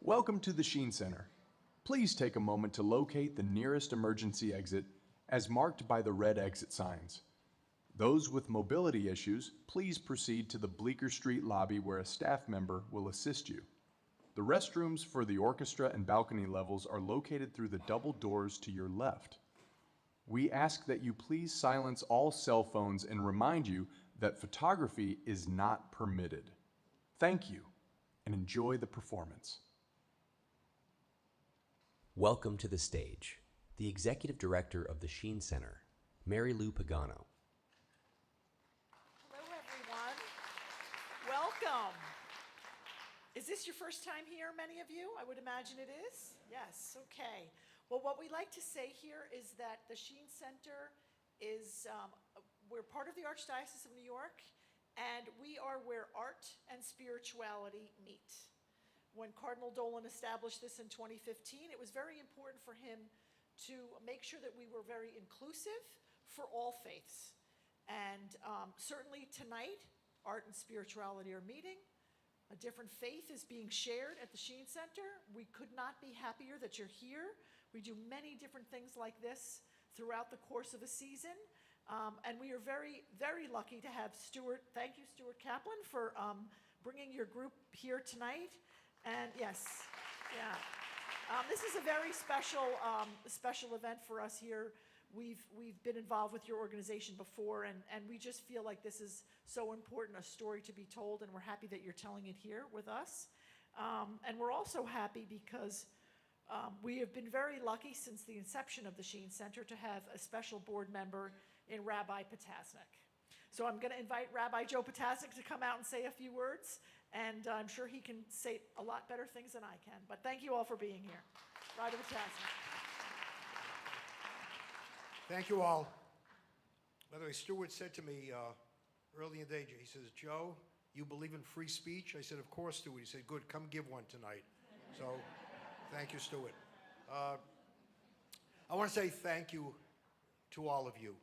Welcome to the Sheen Center. Please take a moment to locate the nearest emergency exit as marked by the red exit signs. Those with mobility issues, please proceed to the Bleecker Street lobby where a staff member will assist you. The restrooms for the orchestra and balcony levels are located through the double doors to your left. We ask that you please silence all cell phones and remind you that photography is not permitted. Thank you, and enjoy the performance. Welcome to the stage, the Executive Director of the Sheen Center, Mary Lou Pagano. Hello, everyone. Welcome. Is this your first time here, many of you? I would imagine it is. Yes, okay. Well, what we like to say here is that the Sheen Center is, we're part of the Archdiocese of New York, and we are where art and spirituality meet. When Cardinal Dolan established this in 2015, it was very important for him to make sure that we were very inclusive for all faiths. And certainly tonight, art and spirituality are meeting. A different faith is being shared at the Sheen Center. We could not be happier that you're here. We do many different things like this throughout the course of a season. And we are very, very lucky to have Stuart. Thank you, Stuart Kaplan, for bringing your group here tonight. And yes, yeah. This is a very special event for us here. We've been involved with your organization before, and we just feel like this is so important, a story to be told, and we're happy that you're telling it here with us. And we're also happy because we have been very lucky since the inception of the Sheen Center to have a special board member in Rabbi Potasnik. So I'm going to invite Rabbi Joe Potasnik to come out and say a few words, and I'm sure he can say a lot better things than I can. But thank you all for being here. Rabbi Potasnik. Thank you all. By the way, Stuart said to me early in the day, he says, Joe, you believe in free speech? I said, of course, Stuart. He said, good, come give one tonight. So thank you, Stuart. I want to say thank you to all of you.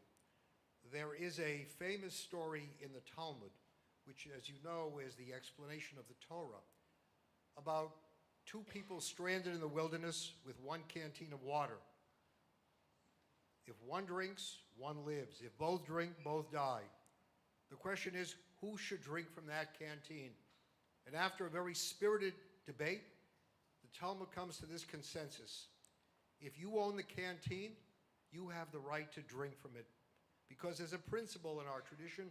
There is a famous story in the Talmud, which, as you know, is the explanation of the Torah, about two people stranded in the wilderness with one canteen of water. If one drinks, one lives. If both drink, both die. The question is, who should drink from that canteen? And after a very spirited debate, the Talmud comes to this consensus. If you own the canteen, you have the right to drink from it. Because there's a principle in our tradition,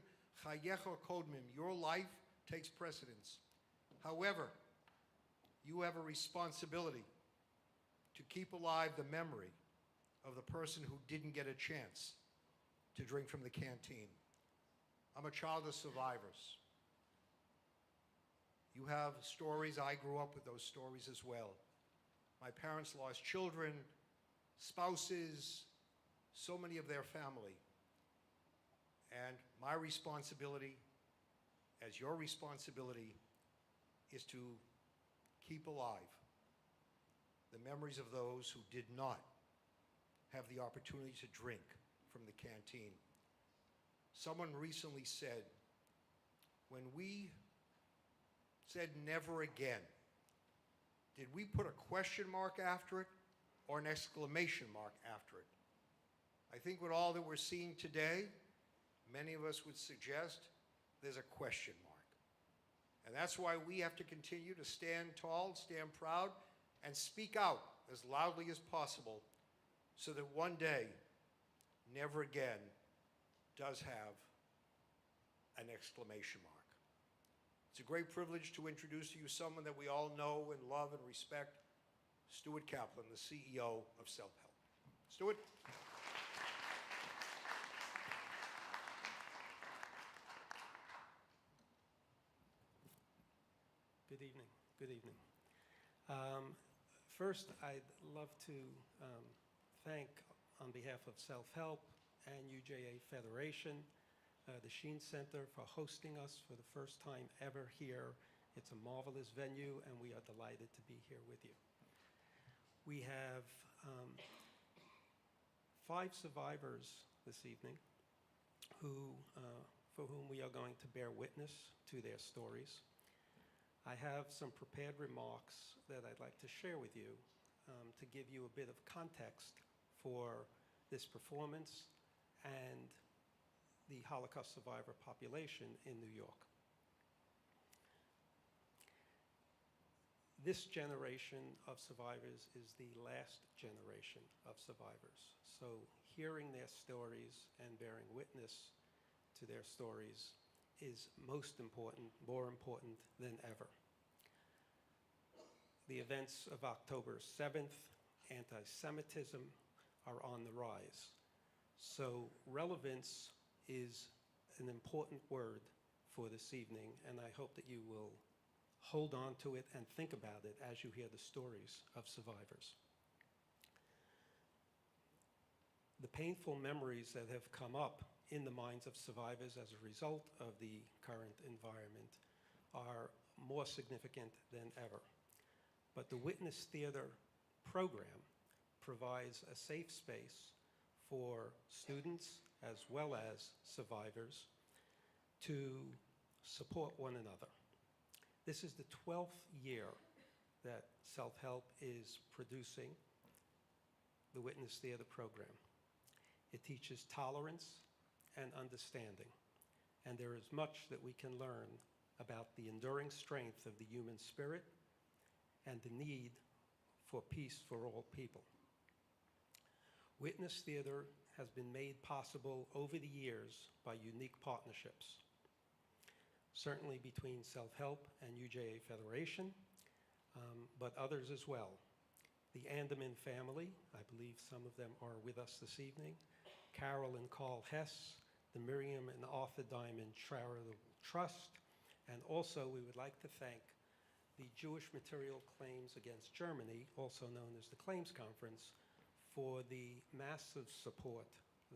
chayecha kodmim, your life takes precedence. However, you have a responsibility to keep alive the memory of the person who didn't get a chance to drink from the canteen. I'm a child of survivors. You have stories. I grew up with those stories as well. My parents lost children, spouses, so many of their family. And my responsibility, as your responsibility, is to keep alive the memories of those who did not have the opportunity to drink from the canteen. Someone recently said, when we said never again, did we put a question mark after it or an exclamation mark after it? I think with all that we're seeing today, many of us would suggest there's a question mark. And that's why we have to continue to stand tall, stand proud, and speak out as loudly as possible so that one day, never again, does have an exclamation mark. It's a great privilege to introduce to you someone that we all know and love and respect, Stuart Kaplan, the CEO of Selfhelp. Stuart. Good evening. Good evening. First, I'd love to thank, on behalf of Selfhelp and UJA-Federation, the Sheen Center for hosting us for the first time ever here. It's a marvelous venue, and we are delighted to be here with you. We have 5 survivors this evening for whom we are going to bear witness to their stories. I have some prepared remarks that I'd like to share with you to give you a bit of context for this performance and the Holocaust survivor population in New York. This generation of survivors is the last generation of survivors. So hearing their stories and bearing witness to their stories is most important, more important than ever. The events of October 7th, anti-Semitism, are on the rise. So relevance is an important word for this evening, and I hope that you will hold on to it and think about it as you hear the stories of survivors. The painful memories that have come up in the minds of survivors as a result of the current environment are more significant than ever. But the Witness Theater program provides a safe space for students as well as survivors to support one another. This is the 12th year that Self-Help is producing the Witness Theater program. It teaches tolerance and understanding, and there is much that we can learn about the enduring strength of the human spirit and the need for peace for all people. Witness Theater has been made possible over the years by unique partnerships, certainly between Self-Help and UJA-Federation, but others as well. The Anderman Family, I believe some of them are with us this evening, Carol and Carl Hess, the Miriam and Arthur Diamond Charitable Trust, and also we would like to thank the Jewish Material Claims Against Germany, also known as the Claims Conference, for the massive support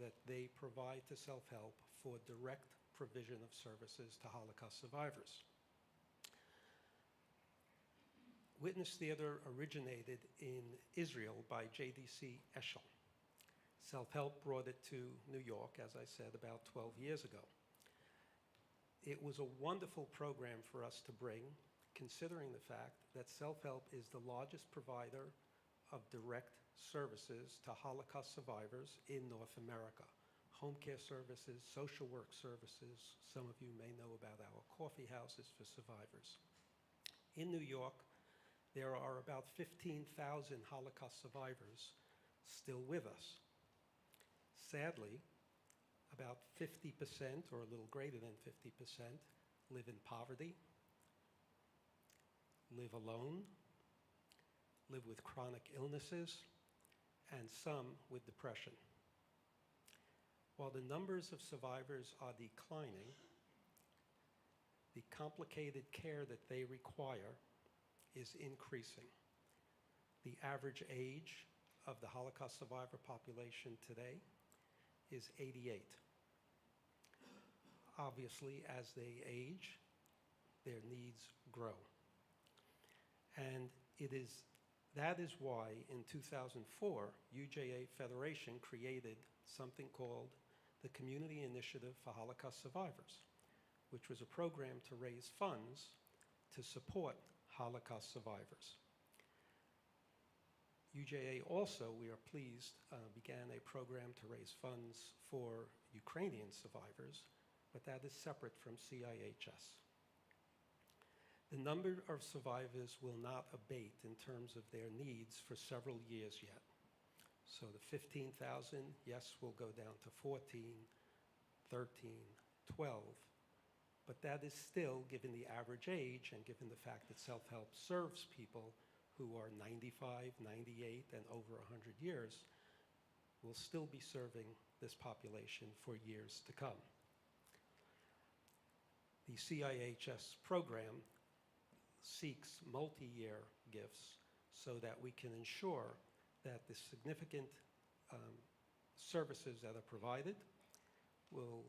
that they provide to Self-Help for direct provision of services to Holocaust survivors. Witness Theater originated in Israel by JDC-Eshel. Self-Help brought it to New York, as I said, about 12 years ago. It was a wonderful program for us to bring, considering the fact that Self-Help is the largest provider of direct services to Holocaust survivors in North America. Home care services, social work services. Some of you may know about our coffee houses for survivors. In New York, there are about 15,000 Holocaust survivors still with us. Sadly, about 50%, or a little greater than 50%, live in poverty, live alone, live with chronic illnesses, and some with depression. While the numbers of survivors are declining, the complicated care that they require is increasing. The average age of the Holocaust survivor population today is 88. Obviously, as they age, their needs grow. And that is why in 2004, UJA-Federation created something called the Community Initiative for Holocaust Survivors, which was a program to raise funds to support Holocaust survivors. UJA also, we are pleased, began a program to raise funds for Ukrainian survivors, but that is separate from CIHS. The number of survivors will not abate in terms of their needs for several years yet. So the 15,000, yes, will go down to 14, 13, 12, but that is still, given the average age and given the fact that Self-Help serves people who are 95, 98, and over 100 years, will still be serving this population for years to come. The CIHS program seeks multi-year gifts so that we can ensure that the significant services that are provided will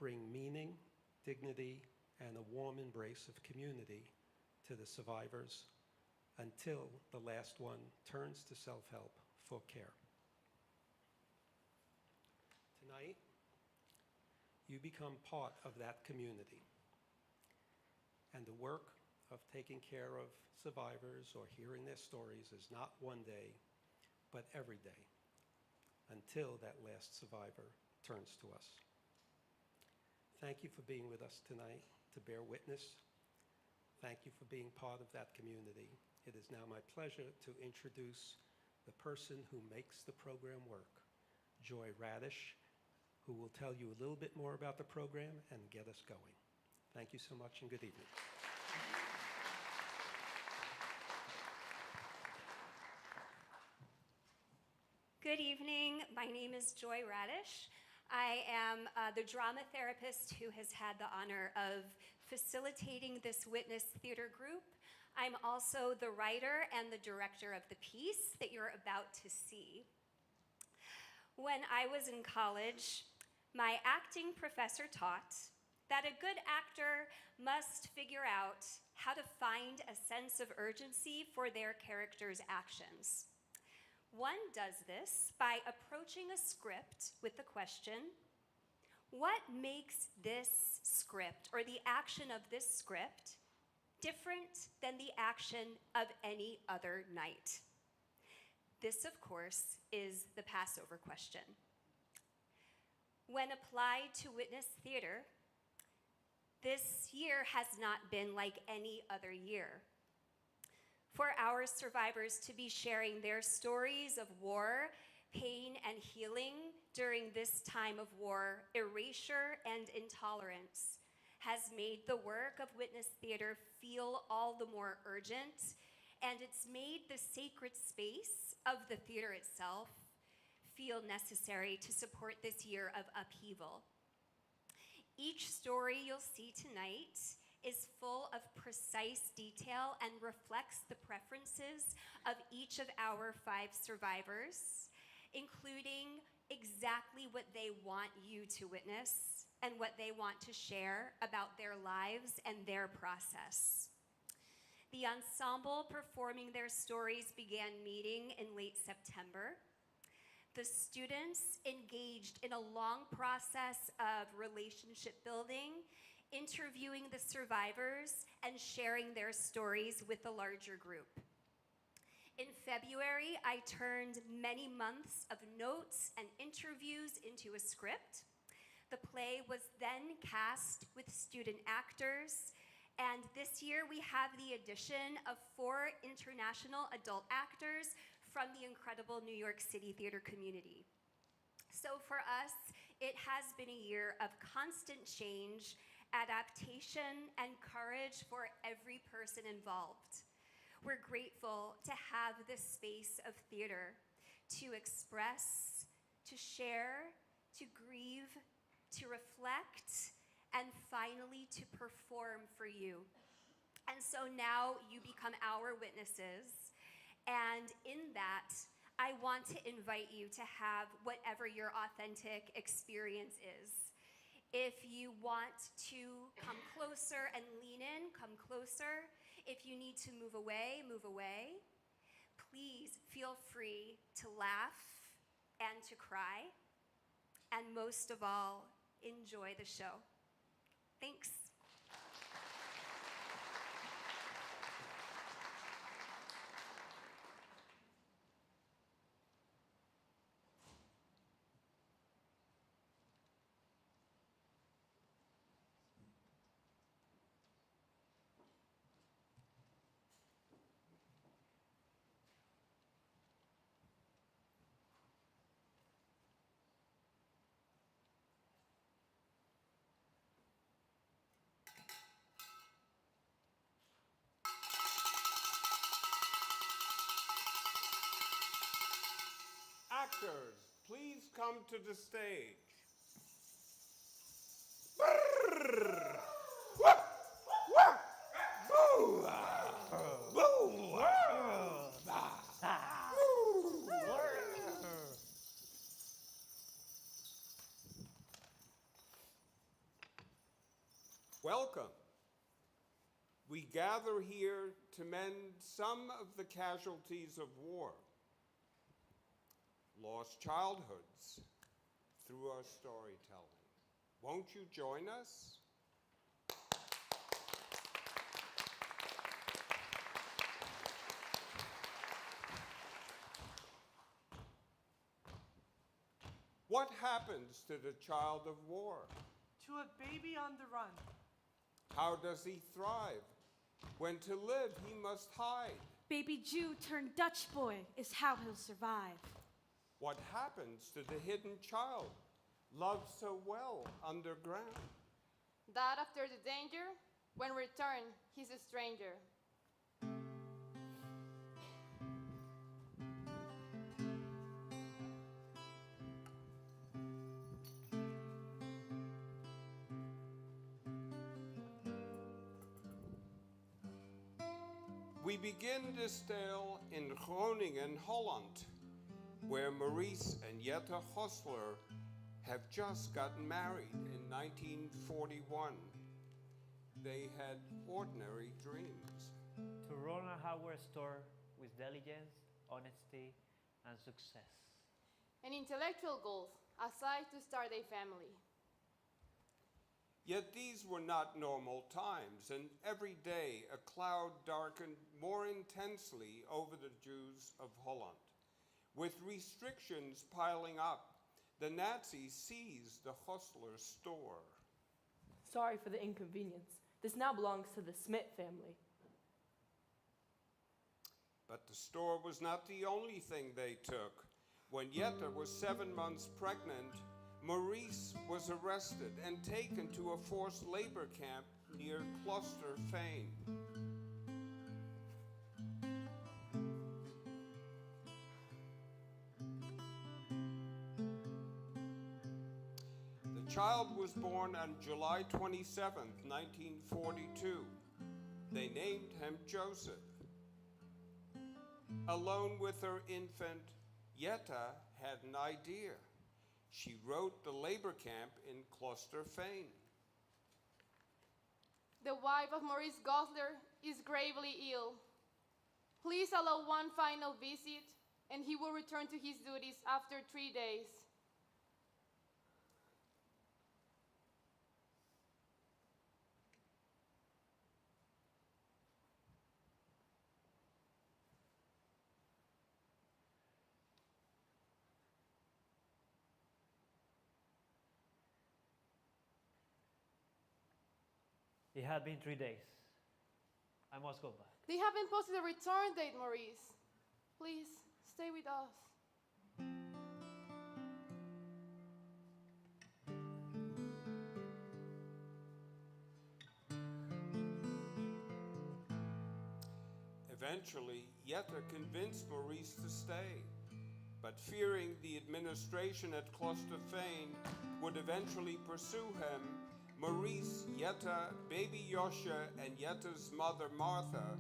bring meaning, dignity, and a warm embrace of community to the survivors until the last one turns to Self-Help for care. Tonight, you become part of that community, and the work of taking care of survivors or hearing their stories is not one day, but every day, until that last survivor turns to us. Thank you for being with us tonight to bear witness. Thank you for being part of that community. It is now my pleasure to introduce the person who makes the program work, Joy Radish, who will tell you a little bit more about the program and get us going. Thank you so much and good evening. Good evening. My name is Joy Radish. I am the drama therapist who has had the honor of facilitating this Witness Theater group. I'm also the writer and the director of the piece that you're about to see. When I was in college, my acting professor taught that a good actor must figure out how to find a sense of urgency for their character's actions. One does this by approaching a script with the question, what makes this script or the action of this script different than the action of any other night? This, of course, is the Passover question. When applied to Witness Theater, this year has not been like any other year. For our survivors to be sharing their stories of war, pain, and healing during this time of war, erasure, and intolerance has made the work of Witness Theater feel all the more urgent, and it's made the sacred space of the theater itself feel necessary to support this year of upheaval. Each story you'll see tonight is full of precise detail and reflects the preferences of each of our 5 survivors, including exactly what they want you to witness and what they want to share about their lives and their process. The ensemble performing their stories began meeting in late September. The students engaged in a long process of relationship building, interviewing the survivors, and sharing their stories with the larger group. In February, I turned many months of notes and interviews into a script. The play was then cast with student actors, and this year we have the addition of 4 international adult actors from the incredible New York City theater community. So for us, it has been a year of constant change, adaptation, and courage for every person involved. We're grateful to have this space of theater to express, to share, to grieve, to reflect, and finally to perform for you. And so now you become our witnesses, and in that, I want to invite you to have whatever your authentic experience is. If you want to come closer and lean in, come closer. If you need to move away, move away. Please feel free to laugh and to cry. And most of all, enjoy the show. Thanks. Actors, please come to the stage. Welcome. We gather here to mend some of the casualties of war, lost childhoods, through our storytelling. Won't you join us? What happens to the child of war? To a baby on the run. How does he thrive? When to live, he must hide. Baby Jew turned Dutch boy is how he'll survive. What happens to the hidden child, loved so well underground? That after the danger, when return, he's a stranger. We begin this tale in Groningen, Holland, where Maurice and Jette Hosler have just gotten married in 1941. They had ordinary dreams. To run a hardware store with diligence, honesty, and success. And intellectual goals, aside to start a family. Yet these were not normal times, and every day a cloud darkened more intensely over the Jews of Holland. With restrictions piling up, the Nazis seized the Hostler store. Sorry for the inconvenience. This now belongs to the Smith family. But the store was not the only thing they took. When Jette was 7 months pregnant, Maurice was arrested and taken to a forced labor camp near Klosterfein. The child was born on July 27th, 1942. They named him Joseph. Alone with her infant, Jette had an idea. She wrote the labor camp in Klosterfein. The wife of Maurice Gosler is gravely ill. Please allow one final visit, and he will return to his duties after 3 days. It had been 3 days. I must go back. They haven't posted a return date, Maurice. Please, stay with us. Eventually, Jette convinced Maurice to stay, but fearing the administration at Klosterfein would eventually pursue him, Maurice, Jette, baby Josje, and Jette's mother Martha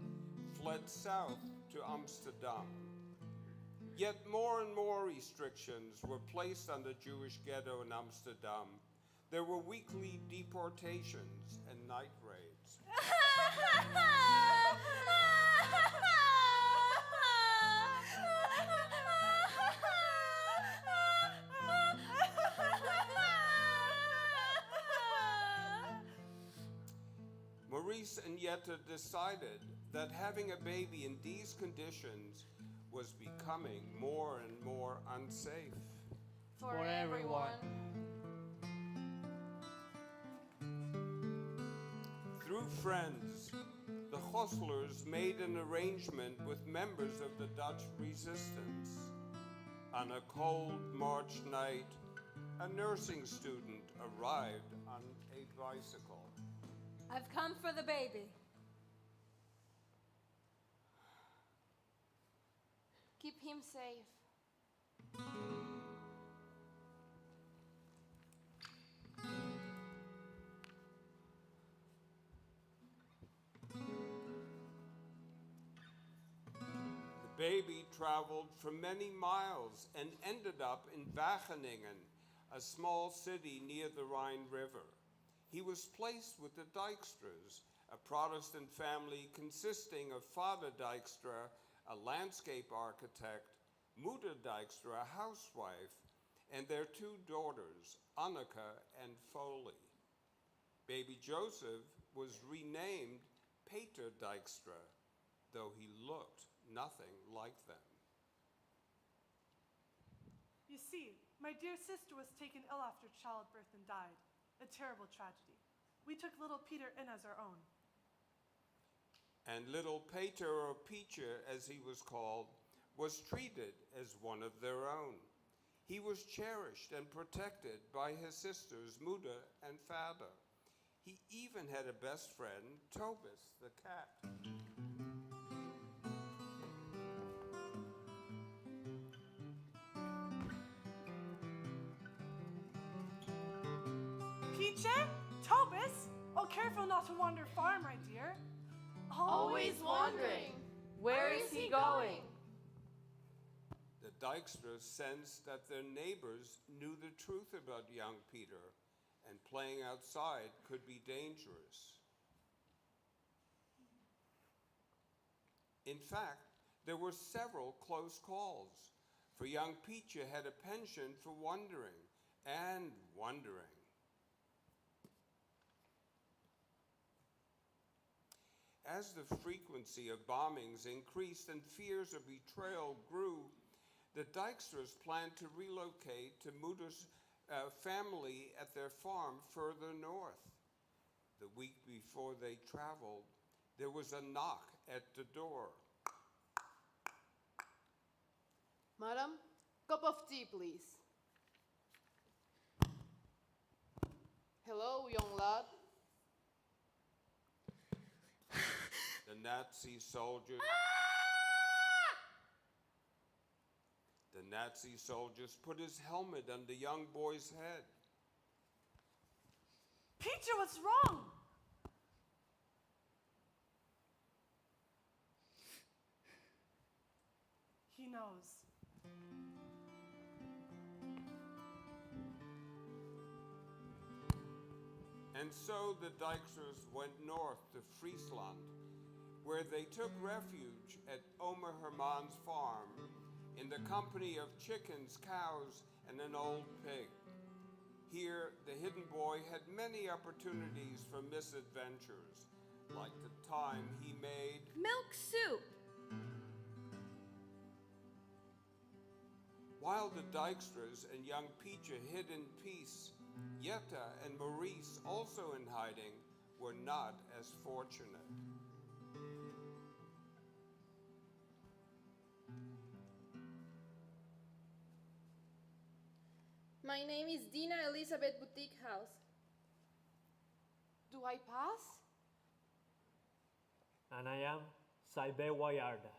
fled south to Amsterdam. Yet more and more restrictions were placed on the Jewish ghetto in Amsterdam. There were weekly deportations and night raids. Maurice and Jette decided that having a baby in these conditions was becoming more and more unsafe. For everyone. Through friends, the Hoslers made an arrangement with members of the Dutch resistance. On a cold March night, a nursing student arrived on a bicycle. I've come for the baby. Keep him safe. The baby traveled for many miles and ended up in Wageningen, a small city near the Rhine River. He was placed with the Dijkstras, a Protestant family consisting of Father Dijkstra, a landscape architect, Moeder Dijkstra, a housewife, and their 2 daughters, Anneke and Foley. Baby Joseph was renamed Peter Dijkstra, though he looked nothing like them. You see, my dear sister was taken ill after childbirth and died. A terrible tragedy. We took little Peter in as our own. And little Peter, or Peter as he was called, was treated as one of their own. He was cherished and protected by his sisters, Muda and Fada. He even had a best friend, Tobis, the cat. Peach? Tobis? Oh, careful not to wander far, my dear. Always wondering. Where is he going? The Dykstras sensed that their neighbors knew the truth about young Peter, and playing outside could be dangerous. In fact, there were several close calls, for young Peter had a penchant for wandering and wondering. As the frequency of bombings increased and fears of betrayal grew, the Dykstras planned to relocate to Muda's family at their farm further north. The week before they traveled, there was a knock at the door. Madam, cup of tea, please. Hello, young lad. The Nazi soldiers... The Nazi soldiers put his helmet on the young boy's head. Peter, what's wrong? He knows. And so the Dyksters went north to Friesland, where they took refuge at Omer Herman's farm in the company of chickens, cows, and an old pig. Here, the hidden boy had many opportunities for misadventures, like the time he made Milk soup. While the Dykstras and young Peter hid in peace, Jetta and Maurice, also in hiding, were not as fortunate. My name is Dina Elizabeth Boutique House. Do I pass? And I am Saibe Wayarda.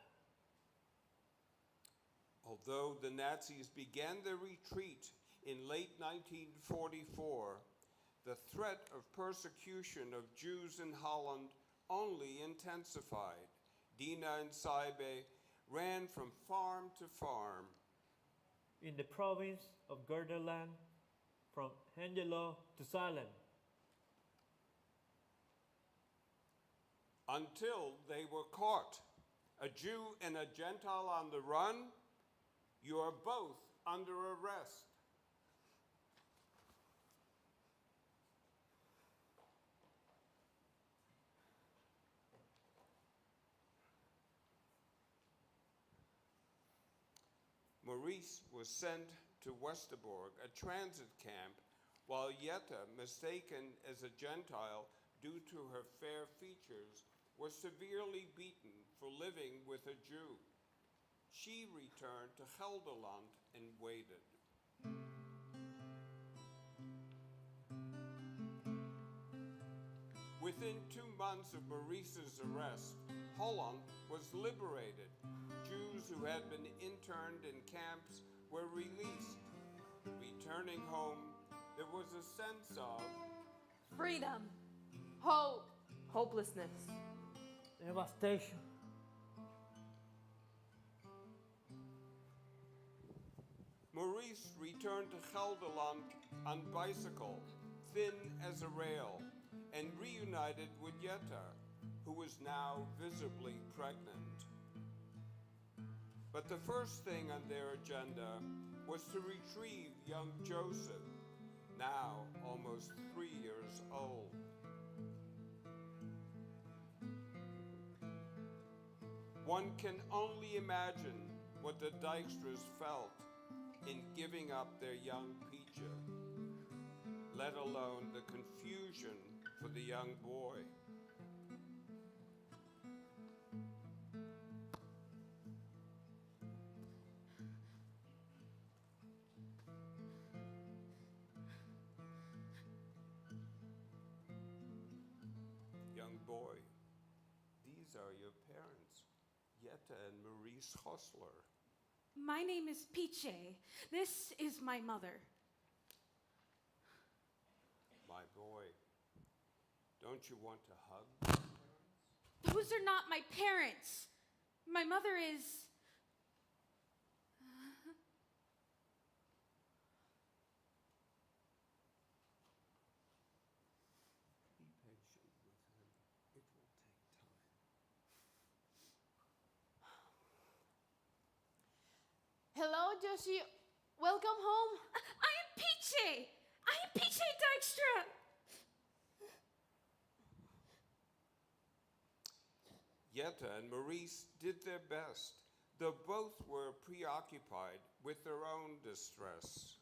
Although the Nazis began their retreat in late 1944, the threat of persecution of Jews in Holland only intensified. Dina and Saibe ran from farm to farm. In the province of Gorderland, from Hengelo to Salem, until they were caught. A Jew and a Gentile on the run, you are both under arrest. Maurice was sent to Westerbork, a transit camp, while Jetta, mistaken as a Gentile due to her fair features, was severely beaten for living with a Jew. She returned to Gelderland and waited. Within 2 months of Maurice's arrest, Holland was liberated. Jews who had been interned in camps were released. Returning home, there was a sense of Freedom. Hope. Hopelessness. devastation. Maurice returned to Gelderland on bicycle, thin as a rail, and reunited with Jetta, who was now visibly pregnant. But the first thing on their agenda was to retrieve young Joseph, now almost 3 years old. One can only imagine what the Dykstras felt in giving up their young Peacher, let alone the confusion for the young boy. Young boy, these are your parents, Jette and Maurice Hosler. My name is Piche. This is my mother. My boy, don't you want to hug your parents? Those are not my parents. My mother is... Be patient with him. It will take time. Hello, Joshi. Welcome home. I am Piche. I am Piche Dykstra. Jette and Maurice did their best, though both were preoccupied with their own distress.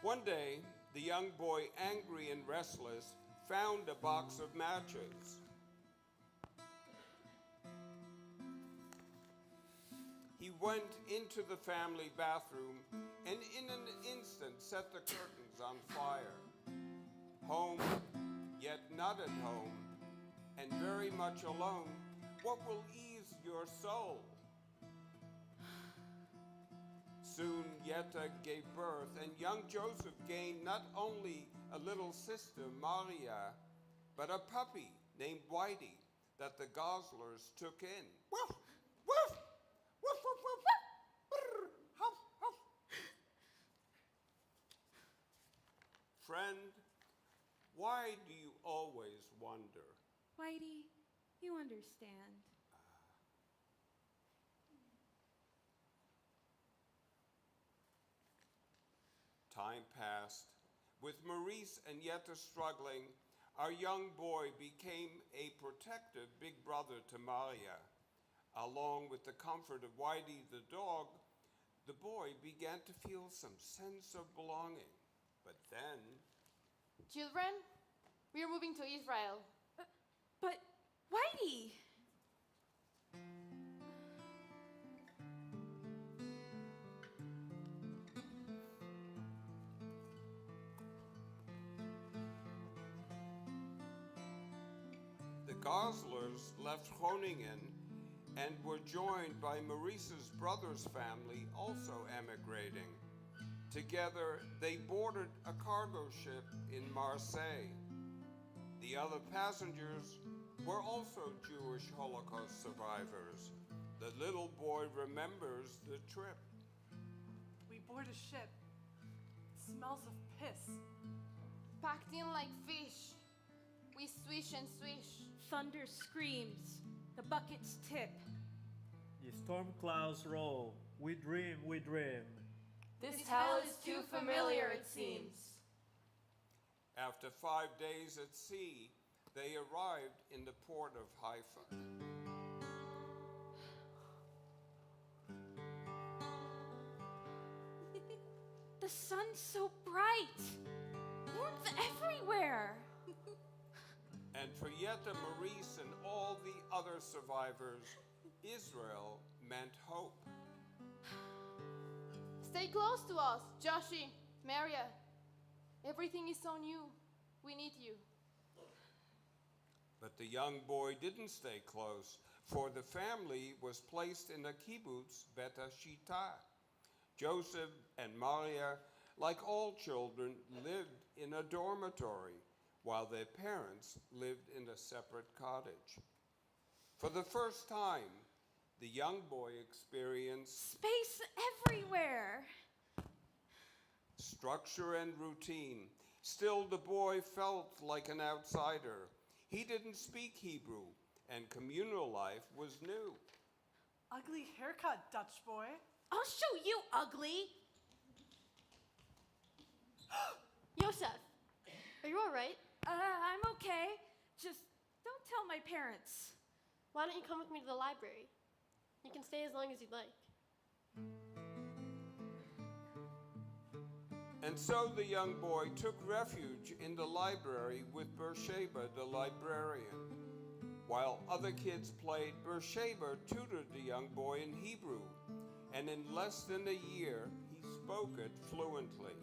One day, the young boy, angry and restless, found a box of matches. He went into the family bathroom and in an instant set the curtains on fire. Home, yet not at home, and very much alone, what will ease your soul? Soon Jette gave birth, and young Joseph gained not only a little sister, Maria, but a puppy named Whitey that the Goslers took in. Woof, woof, woof, woof, woof, brr, huff, huff. Friend, why do you always wonder? Whitey, you understand. Time passed. With Maurice and Jette struggling, our young boy became a protective big brother to Maria. Along with the comfort of Whitey the dog, the boy began to feel some sense of belonging. But then, Children, we are moving to Israel. But, Whitey! the Goslers left Groningen and were joined by Maurice's brother's family, also emigrating. Together, they boarded a cargo ship in Marseille. The other passengers were also Jewish Holocaust survivors. The little boy remembers the trip. We board a ship. It smells of piss. Packed in like fish. We swish and swish. Thunder screams. The buckets tip. The storm clouds roll. We dream, we dream. This hell is too familiar, it seems. After 5 days at sea, they arrived in the port of Haifa. The sun's so bright. Warmth everywhere. And for Jette, Maurice, and all the other survivors, Israel meant hope. Stay close to us, Joshi, Maria. Everything is so new. We need you. But the young boy didn't stay close, for the family was placed in a kibbutz, Bet Hashita. Joseph and Maria, like all children, lived in a dormitory, while their parents lived in a separate cottage. For the first time, the young boy experienced Space everywhere. structure and routine. Still, the boy felt like an outsider. He didn't speak Hebrew, and communal life was new. Ugly haircut, Dutch boy. I'll show you, ugly. Yo, parents. Why don't you come with me to the library? You can stay as long as you'd like. And so the young boy took refuge in the library with Beersheba, the librarian. While other kids played, Beersheba tutored the young boy in Hebrew, and in less than a year, he spoke it fluently.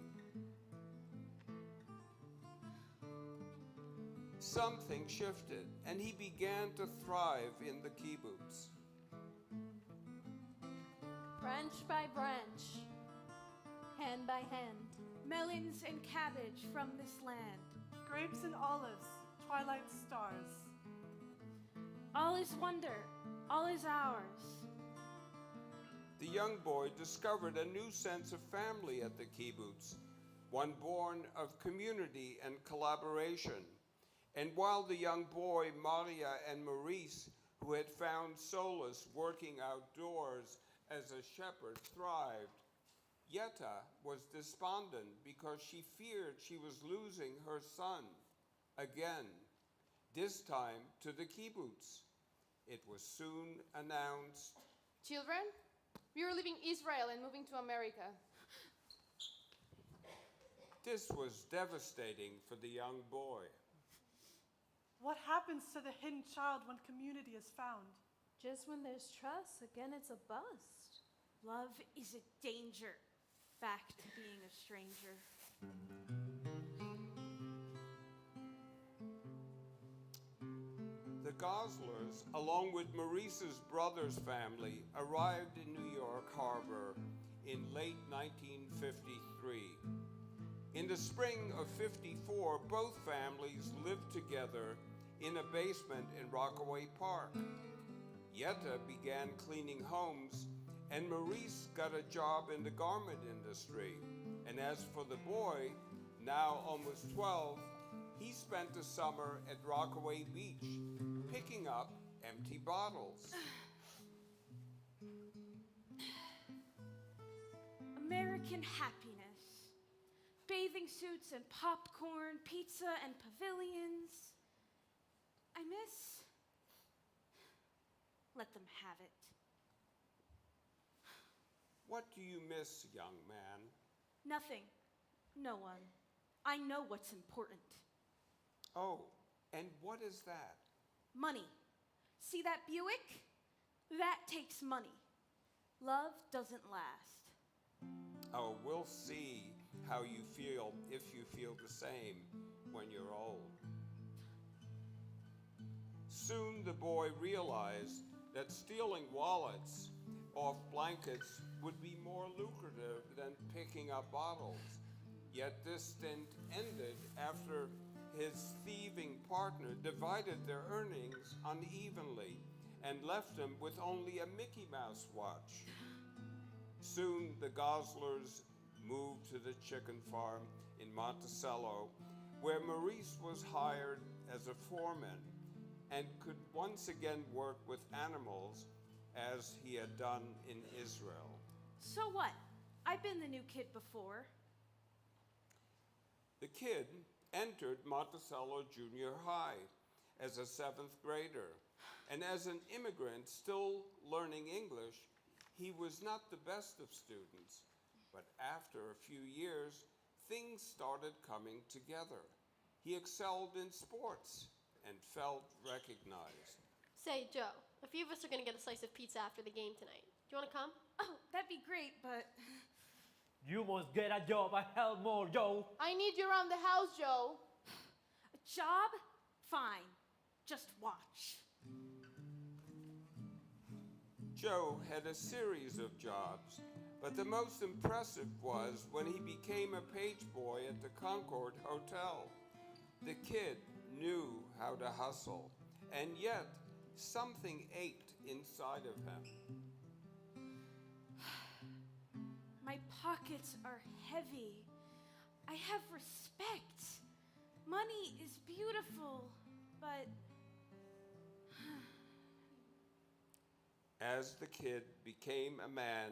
Something shifted, and he began to thrive in the kibbutz. Branch by branch, hand by hand, melons and cabbage from this land. Grapes and olives, twilight stars. All is wonder, all is ours. The young boy discovered a new sense of family at the kibbutz, one born of community and collaboration. And while the young boy, Maria and Maurice, who had found solace working outdoors as a shepherd, thrived, Yetta was despondent because she feared she was losing her son again, this time to the kibbutz. It was soon announced. Children, we are leaving Israel and moving to America. This was devastating for the young boy. What happens to the hidden child when community is found? Just when there's trust, again it's a bust. Love is a danger. Back to being a stranger. The Goslers, along with Maurice's brother's family, arrived in New York Harbor in late 1953. In the spring of '54, both families lived together in a basement in Rockaway Park. Yetta began cleaning homes, and Maurice got a job in the garment industry. And as for the boy, now almost 12, he spent the summer at Rockaway Beach, picking up empty bottles. American happiness. Bathing suits and popcorn, pizza and pavilions. I miss. Let them have it. What do you miss, young man? Nothing. No one. I know what's important. Oh, and what is that? Money. See that Buick? That takes money. Love doesn't last. Oh, we'll see how you feel, if you feel the same, when you're old. Soon the boy realized that stealing wallets off blankets would be more lucrative than picking up bottles. Yet this stint ended after his thieving partner divided their earnings unevenly and left him with only a Mickey Mouse watch. Soon the Goslers moved to the chicken farm in Monticello, where Maurice was hired as a foreman and could once again work with animals as he had done in Israel. So what? I've been the new kid before. The kid entered Monticello Junior High as a 7th grader, and as an immigrant still learning English, he was not the best of students. But after a few years, things started coming together. He excelled in sports and felt recognized. Say, Joe, a few of us are going to get a slice of pizza after the game tonight. Do you want to come? Oh, that'd be great, but... You must get a job and help more, Joe. I need you around the house, Joe. A job? Fine. Just watch. Joe had a series of jobs, but the most impressive was when he became a page boy at the Concord Hotel. The kid knew how to hustle, and yet something ached inside of him. My pockets are heavy. I have respect. Money is beautiful, but... As the kid became a man,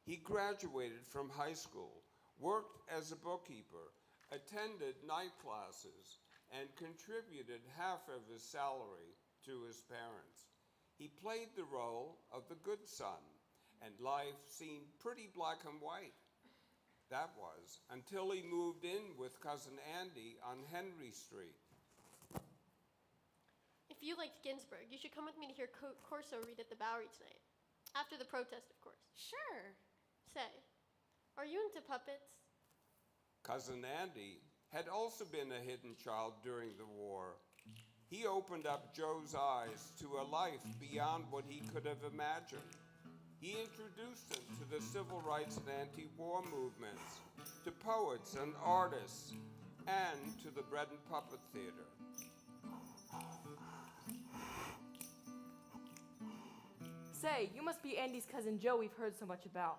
he graduated from high school, worked as a bookkeeper, attended night classes, and contributed half of his salary to to his parents. He played the role of the good son, and life seemed pretty black and white. That was until he moved in with Cousin Andy on Henry Street. If you liked Ginsberg, you should come with me to hear Corso read at the Bowery tonight. After the protest, of course. Sure. Say, are you into puppets? Cousin Andy had also been a hidden child during the war. He opened up Joe's eyes to a life beyond what he could have imagined. He introduced him to the civil rights and anti-war movements, to poets and artists, and to the bread and puppet theater. Say, you must be Andy's cousin Joe we've heard so much about.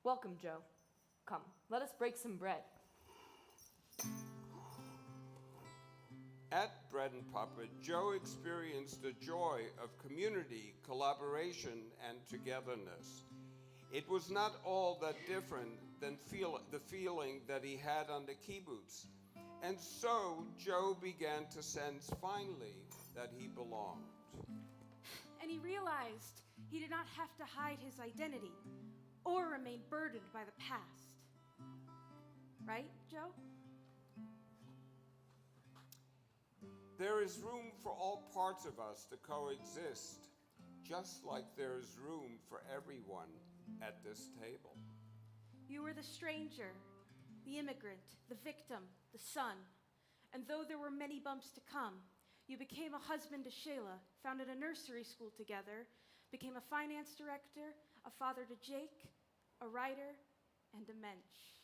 Welcome, Joe. Come, let us break some bread. At Bread and Puppet, Joe experienced the joy of community, collaboration, and togetherness. It was not all that different than the feeling that he had on the kibbutz. And so Joe began to sense finally that he belonged. And he realized he did not have to hide his identity or remain burdened by the past. Right, Joe? There is room for all parts of us to coexist, just like there is room for everyone at this table. You were the stranger, the immigrant, the victim, the son. And though there were many bumps to come, you became a husband to Shayla, founded a nursery school together, became a finance director, a father to Jake, a writer, and a mensch.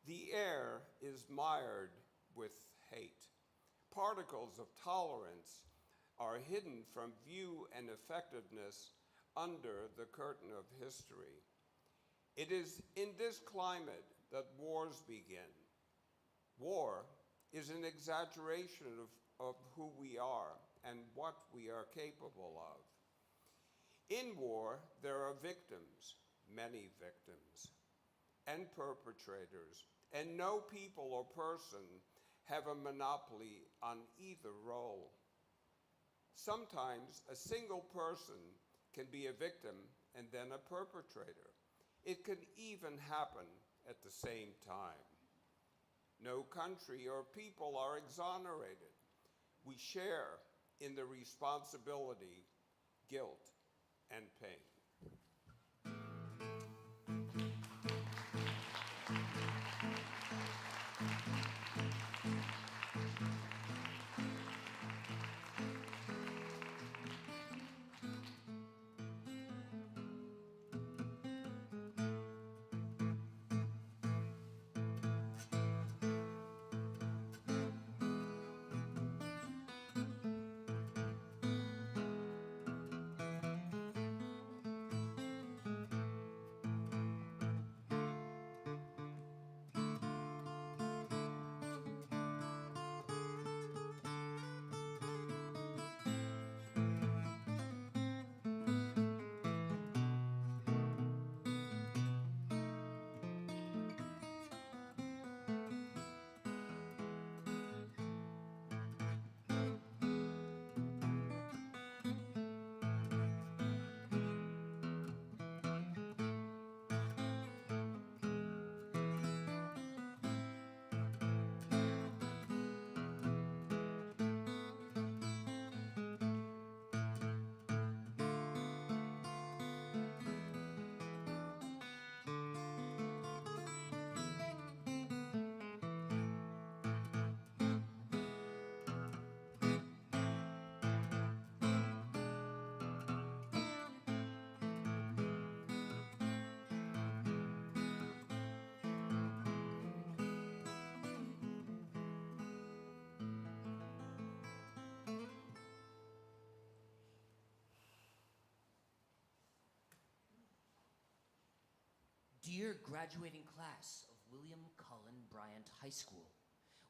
The air is mired with hate. Particles of tolerance are hidden from view and effectiveness under the curtain of history. It is in this climate that wars begin. War is an exaggeration of who we are and what we are capable of. In war, there are victims, many victims, and perpetrators, and no people or person have a monopoly on either role. Sometimes a single person can be a victim and then a perpetrator. It can even happen at the same time. No country or people are exonerated. We share in the responsibility, guilt, and pain. Dear graduating class of William Cullen Bryant High School,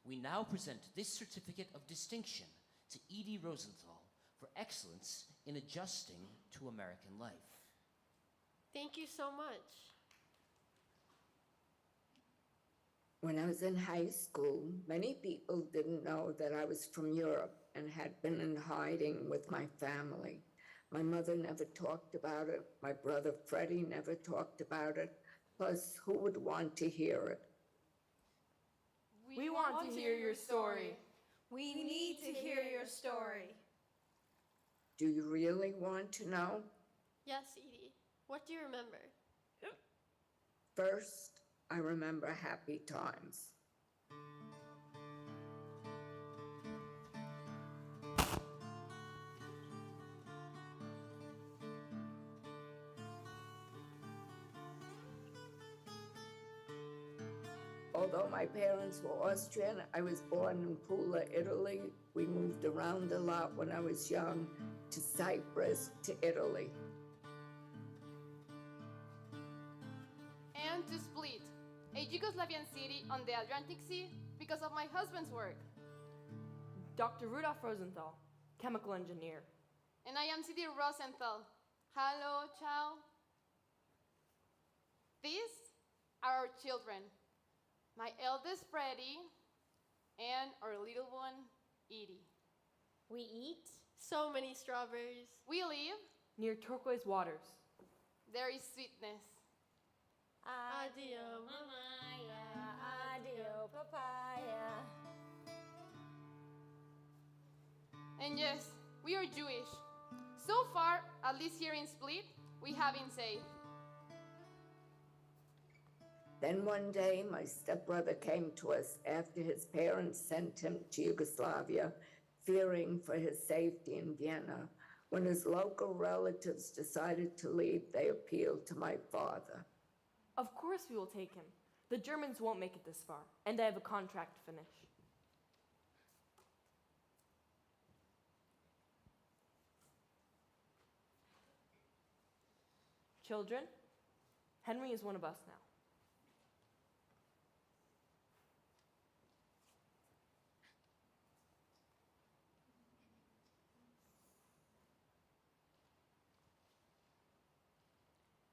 we now present this certificate of distinction to Edie Rosenthal for excellence in adjusting to American life. Thank you so much. When I was in high school, many people didn't know that I was from Europe and had been in hiding with my family. My mother never talked about it. My brother Freddie never talked about it. Plus, who would want to hear it? We want to hear your story. We need to hear your story. Do you really want to know? Yes, Edie. What do you remember? First, I remember happy times. Although my parents were Austrian, I was born in Pula, Italy. We moved around a lot when I was young, to Cyprus, to Italy. And to Split, a Yugoslavian city on the Adriatic Sea, because of my husband's work. Dr. Rudolf Rosenthal, chemical engineer. And I am Cindy Rosenthal. Hello, ciao. These are our children. My eldest, Freddie, and our little one, Edie. We eat so many strawberries. We live Near turquoise waters. there is sweetness. Adio, mamaya, adio, papaya. And yes, we are Jewish. So far, at least here in Split, we have been safe. Then one day, my stepbrother came to us after his parents sent him to Yugoslavia, fearing for his safety in Vienna. When his local relatives decided to leave, they appealed to my father. Of course we will take him. The Germans won't make it this far, and I have a contract to finish. Children, Henry is one of us now.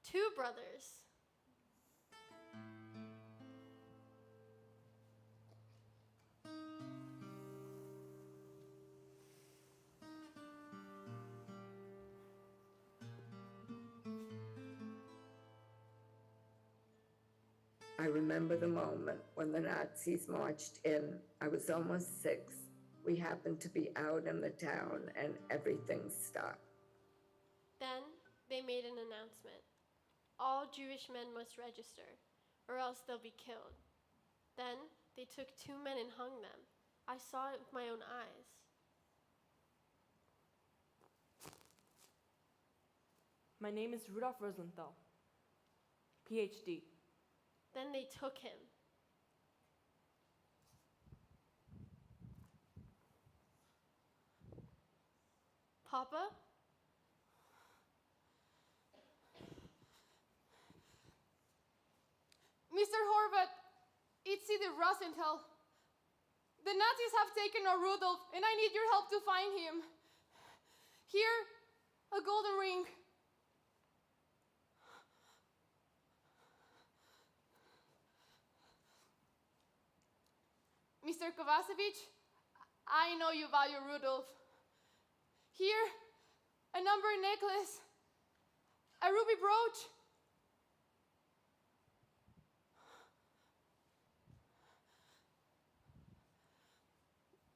Two brothers. I remember the moment when the Nazis marched in. I was almost 6. We happened to be out in the town and everything stopped. Then they made an announcement. All Jewish men must register, or else they'll be killed. Then they took 2 men and hung them. I saw it with my own eyes. My name is Rudolf Rosenthal, PhD. Then they took him. Papa? Mr. Horvath, it's Edie Rosenthal. The Nazis have taken our Rudolph, and I need your help to find him. Here, a golden ring. Mr. Kovacevic, I know you value Rudolph. Here, a number necklace, a ruby brooch.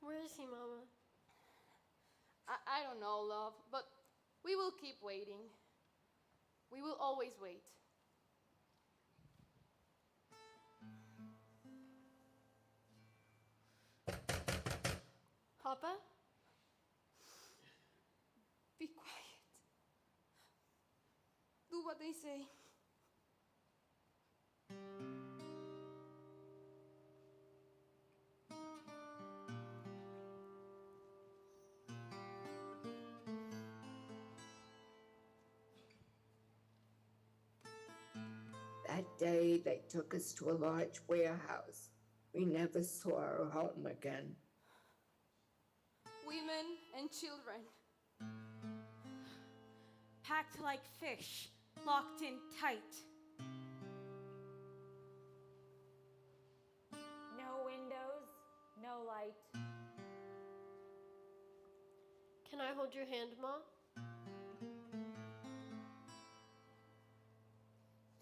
Where is he, Mama? I don't know, love, but we will keep waiting. We will always wait. Papa? Be quiet. Do what they say. That day, they took us to a large warehouse. We never saw our home again. Women and children. Packed like fish, locked in tight. No windows, no light. Can I hold your hand, Ma?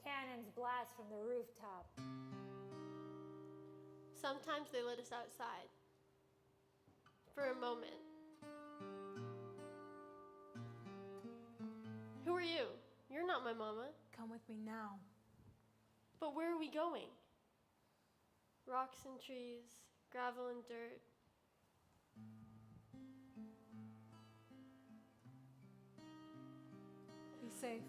Cannons blast from the rooftop. Sometimes they let us outside. For a moment. Who are you? You're not my mama. Come with me now. But where are we going? Rocks and trees, gravel and dirt. Be safe.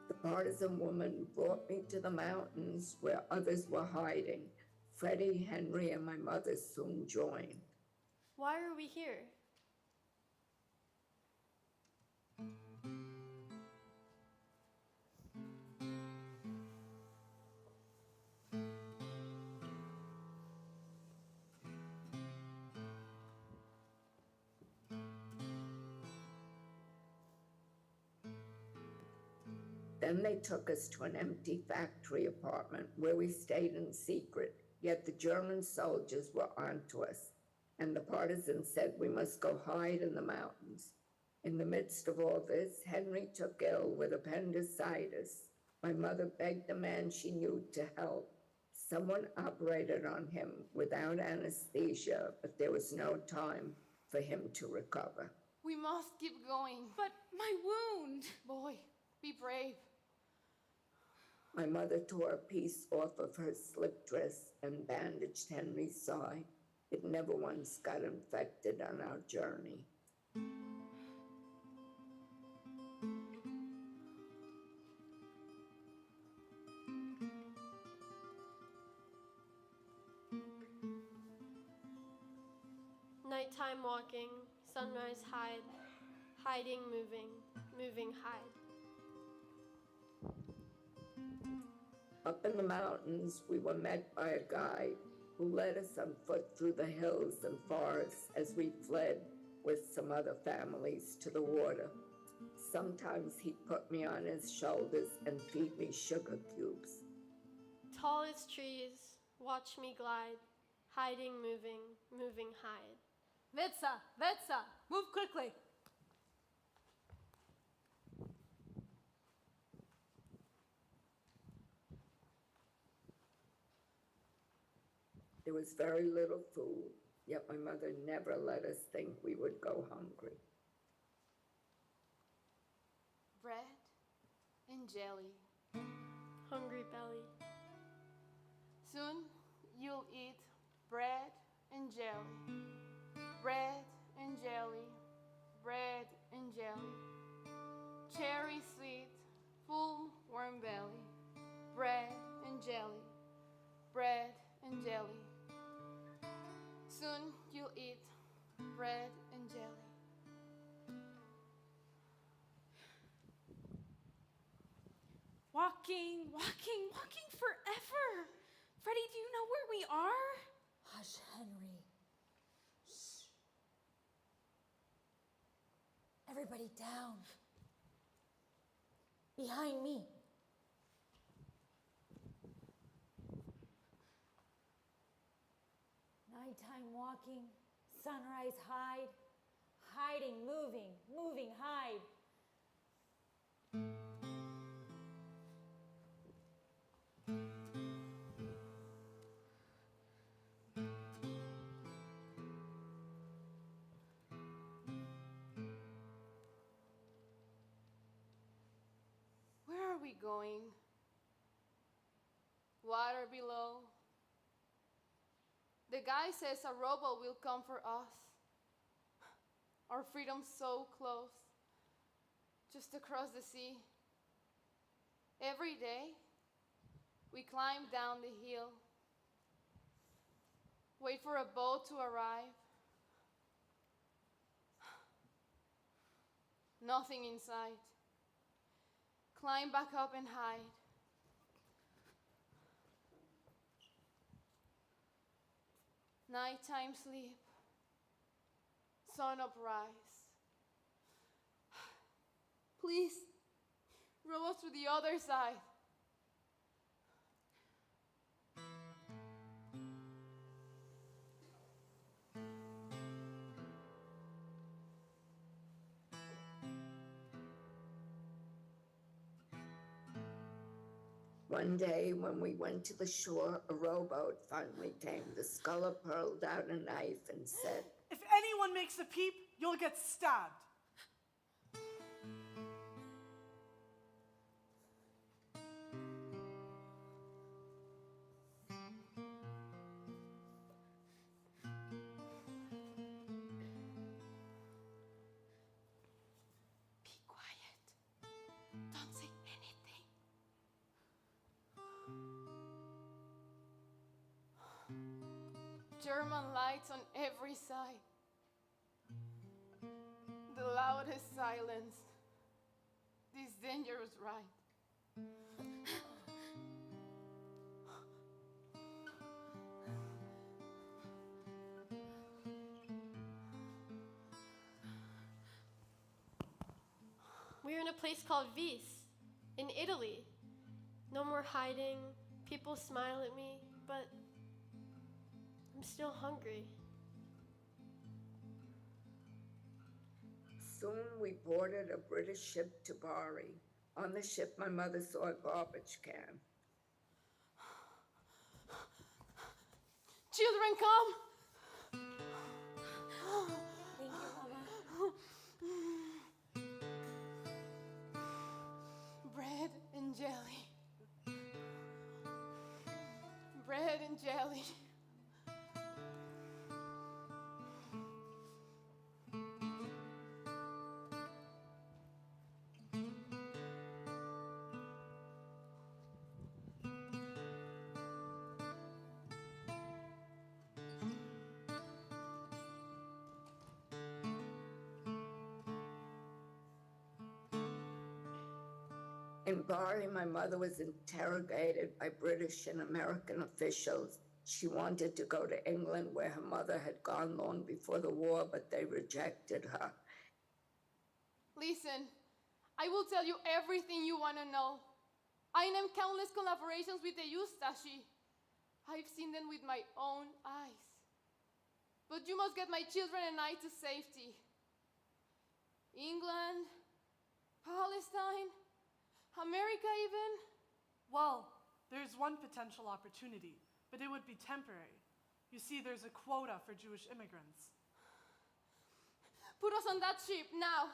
The partisan woman brought me to the mountains where others were hiding. Freddie, Henry, and my mother soon joined. Why are we here? Then they took us to an empty factory apartment where we stayed in secret, yet the German soldiers were onto us, and the partisans said we must go hide in the mountains. In the midst of all this, Henry took ill with appendicitis. My mother begged the man she knew to help. Someone operated on him without anesthesia, but there was no time for him to recover. We must keep going. But my wound! Boy, be brave. My mother tore a piece off of her slip dress and bandaged Henry's side. It never once got infected on our journey. Nighttime walking, sunrise hide, hiding moving, moving hide. Up in the mountains, we were met by a guide who led us on foot through the hills and forests as we fled with some other families to the water. Sometimes he'd put me on his shoulders and feed me sugar cubes. Tall as trees, watch me glide, hiding, moving, moving hide. Vetsa, move quickly. There was very little food, yet my mother never let us think we would go hungry. Bread and jelly. Hungry belly. Soon you'll eat bread and jelly. Bread and jelly. Bread and jelly. Cherry sweet, full warm belly. Bread and jelly. Bread and jelly. Soon you'll eat bread and jelly. Walking forever. Freddie, do you know where we are? Hush, Henry. Shh. Everybody down. Behind me. Nighttime walking, sunrise hide, hiding, moving, moving hide. Where are we going? Water below. The guy says a rowboat will come for us. Our freedom's so close, just across the sea. Every day, we climb down the hill, wait for a boat to arrive. Nothing in sight. climb back up and hide. Nighttime sleep, sun uprise. Please, row us to the other side. One day when we went to the shore, a rowboat finally came. The sculler pulled out a knife and said, "If anyone makes a peep, you'll get stabbed." Be quiet. Don't say anything. German lights on every side. The loudest silence. This dangerous ride. We're in a place called Vis, in Italy. No more hiding. People smile at me, but I'm still hungry. Soon we boarded a British ship to Bari. On the ship, my mother saw a garbage can. Children, come! Thank you, Mama. Bread and jelly. Bread and jelly. In Bari, my mother was interrogated by British and American officials. She wanted to go to England, where her mother had gone long before the war, but they rejected her. Listen, I will tell you everything you want to know. I named countless collaborations with the Ustashi. I've seen them with my own eyes. But you must get my children and I to safety. England, Palestine, America even. Well, there's one potential opportunity, but it would be temporary. You see, there's a quota for Jewish immigrants. Put us on that ship now.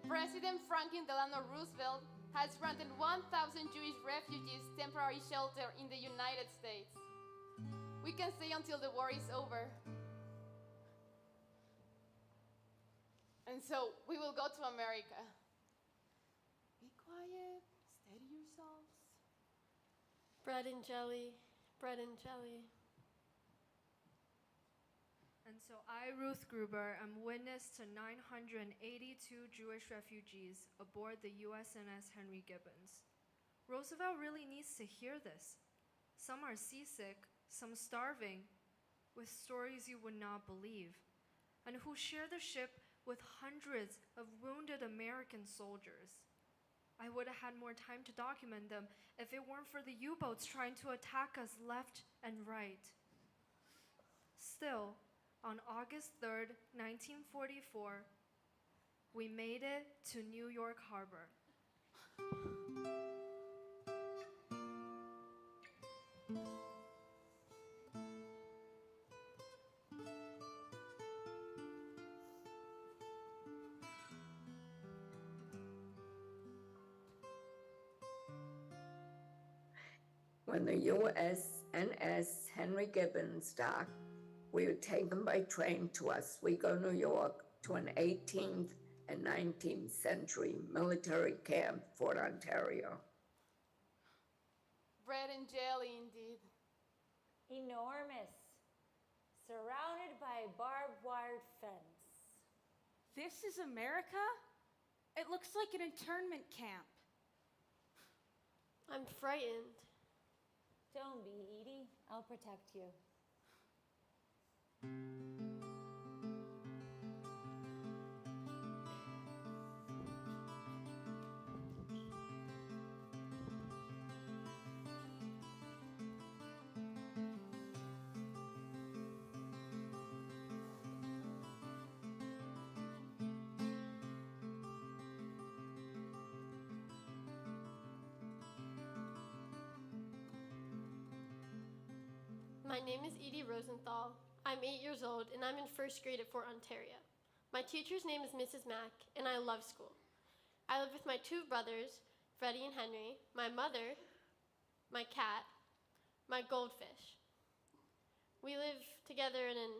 President Franklin Delano Roosevelt has granted 1,000 Jewish refugees temporary shelter in the United States. We can stay until the war is over. And so we will go to America. Be quiet, steady yourselves. Bread and jelly, bread and jelly. And so I, Ruth Gruber, am witness to 982 Jewish refugees aboard the USNS Henry Gibbons. Roosevelt really needs to hear this. Some are seasick, some starving, with stories you would not believe, and who share the ship with hundreds of wounded American soldiers. I would have had more time to document them if it weren't for the U-boats trying to attack us left and right. Still, on August 3rd, 1944, we made it to New York Harbor. When the USNS Henry Gibbons docked, we were taken by train to Oswego, New York, to an 18th and 19th century military camp, Fort Ontario. bread and jelly indeed. Enormous. Surrounded by a barbed wire fence. This is America? It looks like an internment camp. I'm frightened. Don't be, Edie. I'll protect you. My name is Edie Rosenthal. I'm 8 years old, and I'm in first grade at Fort Ontario. My teacher's name is Mrs. Mack, and I love school. I live with my 2 brothers, Freddie and Henry, my mother, my cat, my goldfish. We live together in an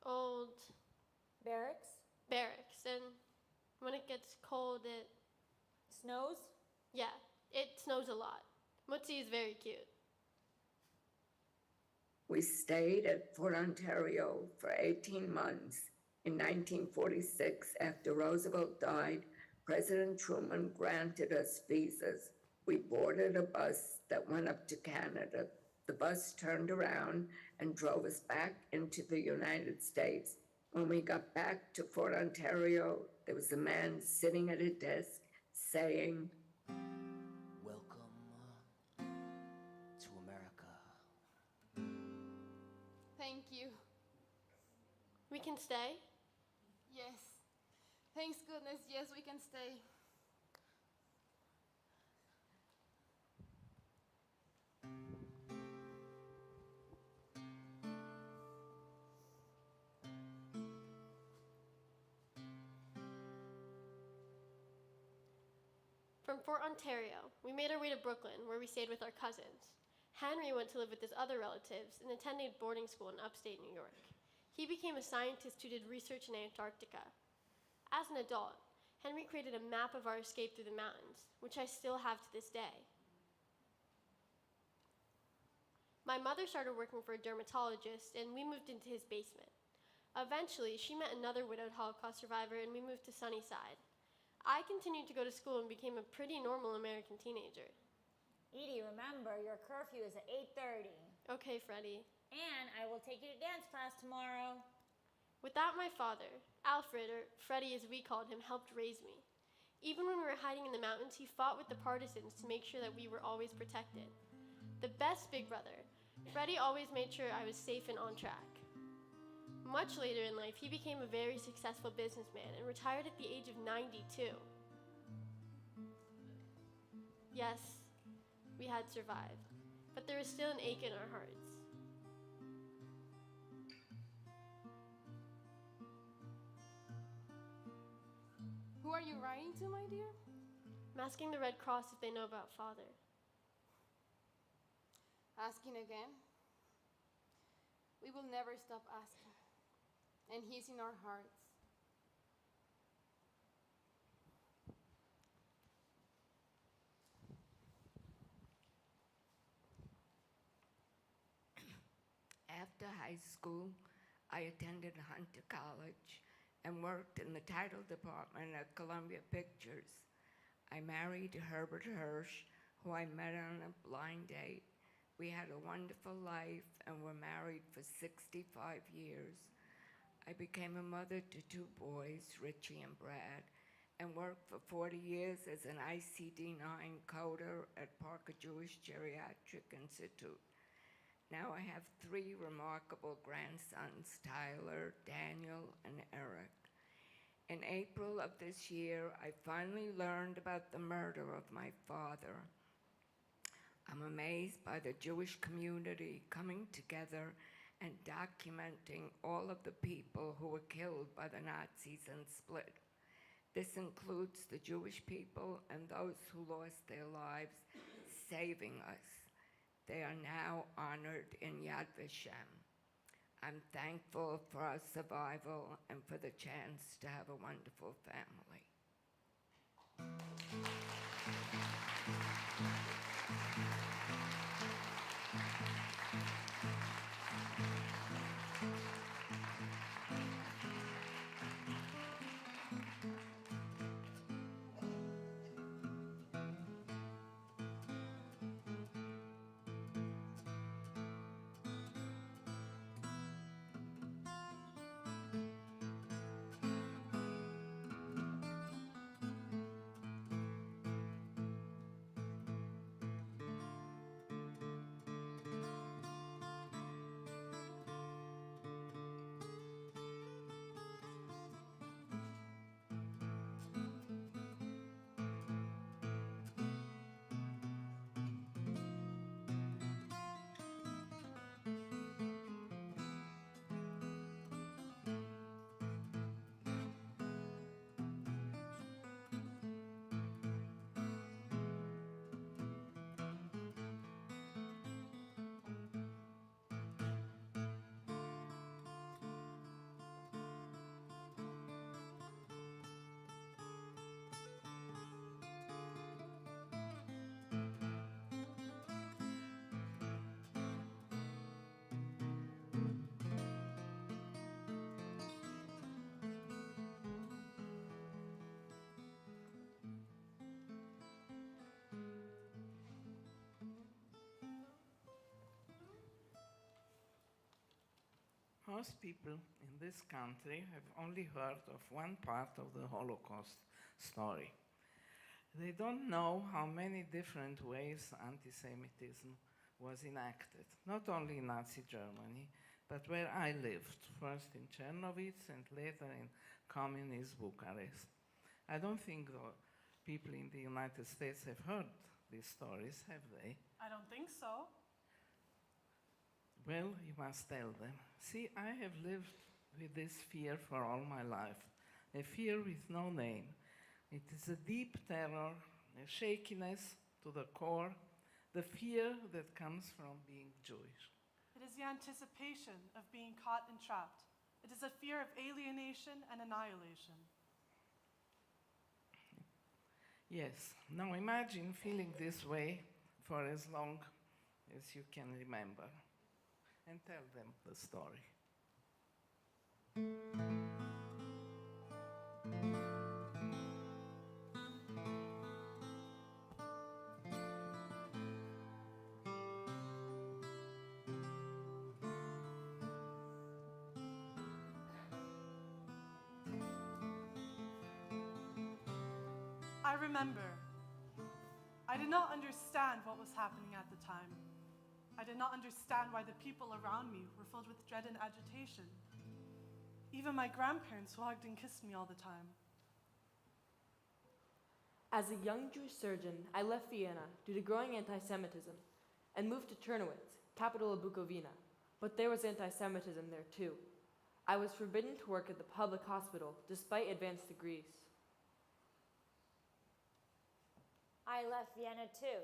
old Barracks? barracks, and when it gets cold, it... Snows? Yeah, it snows a lot. Mutsi is very cute. We stayed at Fort Ontario for 18 months. In 1946, after Roosevelt died, President Truman granted us visas. We boarded a bus that went up to Canada. The bus turned around and drove us back into the United States. When we got back to Fort Ontario, there was a man sitting at a desk saying, Welcome to America. Thank you. We can stay? Yes. Thanks goodness, yes, we can stay. From Fort Ontario, we made our way to Brooklyn, where we stayed with our cousins. Henry went to live with his other relatives and attended boarding school in upstate New York. He became a scientist who did research in Antarctica. As an adult, Henry created a map of our escape through the mountains, which I still have to this day. My mother started working for a dermatologist, and we moved into his basement. Eventually, she met another widowed Holocaust survivor, and we moved to Sunnyside. I continued to go to school and became a pretty normal American teenager. Edie, remember, your curfew is at 8:30. Okay, Freddie. And I will take you to dance class tomorrow. Without my father, Alfred, or Freddie as we called him, helped raise me. Even when we were hiding in the mountains, he fought with the partisans to make sure that we were always protected. The best big brother, Freddie always made sure I was safe and on track. Much later in life, he became a very successful businessman and retired at the age of 92. Yes, we had survived, but there was still an ache in our hearts. Who are you writing to, my dear? I'm asking the Red Cross if they know about Father. Asking again? We will never stop asking. And he's in our hearts. After high school, I attended Hunter College and worked in the title department at Columbia Pictures. I married Herbert Hirsch, who I met on a blind date. We had a wonderful life and were married for 65 years. I became a mother to 2 boys, Richie and Brad, and worked for 40 years as an ICD-9 coder at Parker Jewish Geriatric Institute. Now I have 3 remarkable grandsons, Tyler, Daniel, and Eric. In April of this year, I finally learned about the murder of my father. I'm amazed by the Jewish community coming together and documenting all of the people who were killed by the Nazis and split. This includes the Jewish people and those who lost their lives saving us. They are now honored in Yad Vashem. I'm thankful for our survival and for the chance to have a wonderful family. Most people in this country have only heard of one part of the Holocaust story. They don't know how many different ways anti-Semitism was enacted, not only in Nazi Germany, but where I lived, first in Chernobyl and later in communist Bucharest. I don't think the people in the United States have heard these stories, have they? I don't think so. Well, you must tell them. See, I have lived with this fear for all my life, a fear with no name. It is a deep terror, a shakiness to the core, the fear that comes from being Jewish. It is the anticipation of being caught and trapped. It is a fear of alienation and annihilation. Yes. Now imagine feeling this way for as long as you can remember, and tell them the story. I remember. I did not understand what was happening at the time. I did not understand why the people around me were filled with dread and agitation. Even my grandparents who hugged and kissed me all the time. As a young Jewish surgeon, I left Vienna due to growing anti-Semitism and moved to Czernowitz, capital of Bukovina. But there was anti-Semitism there too. I was forbidden to work at the public hospital despite advanced degrees. I left Vienna too.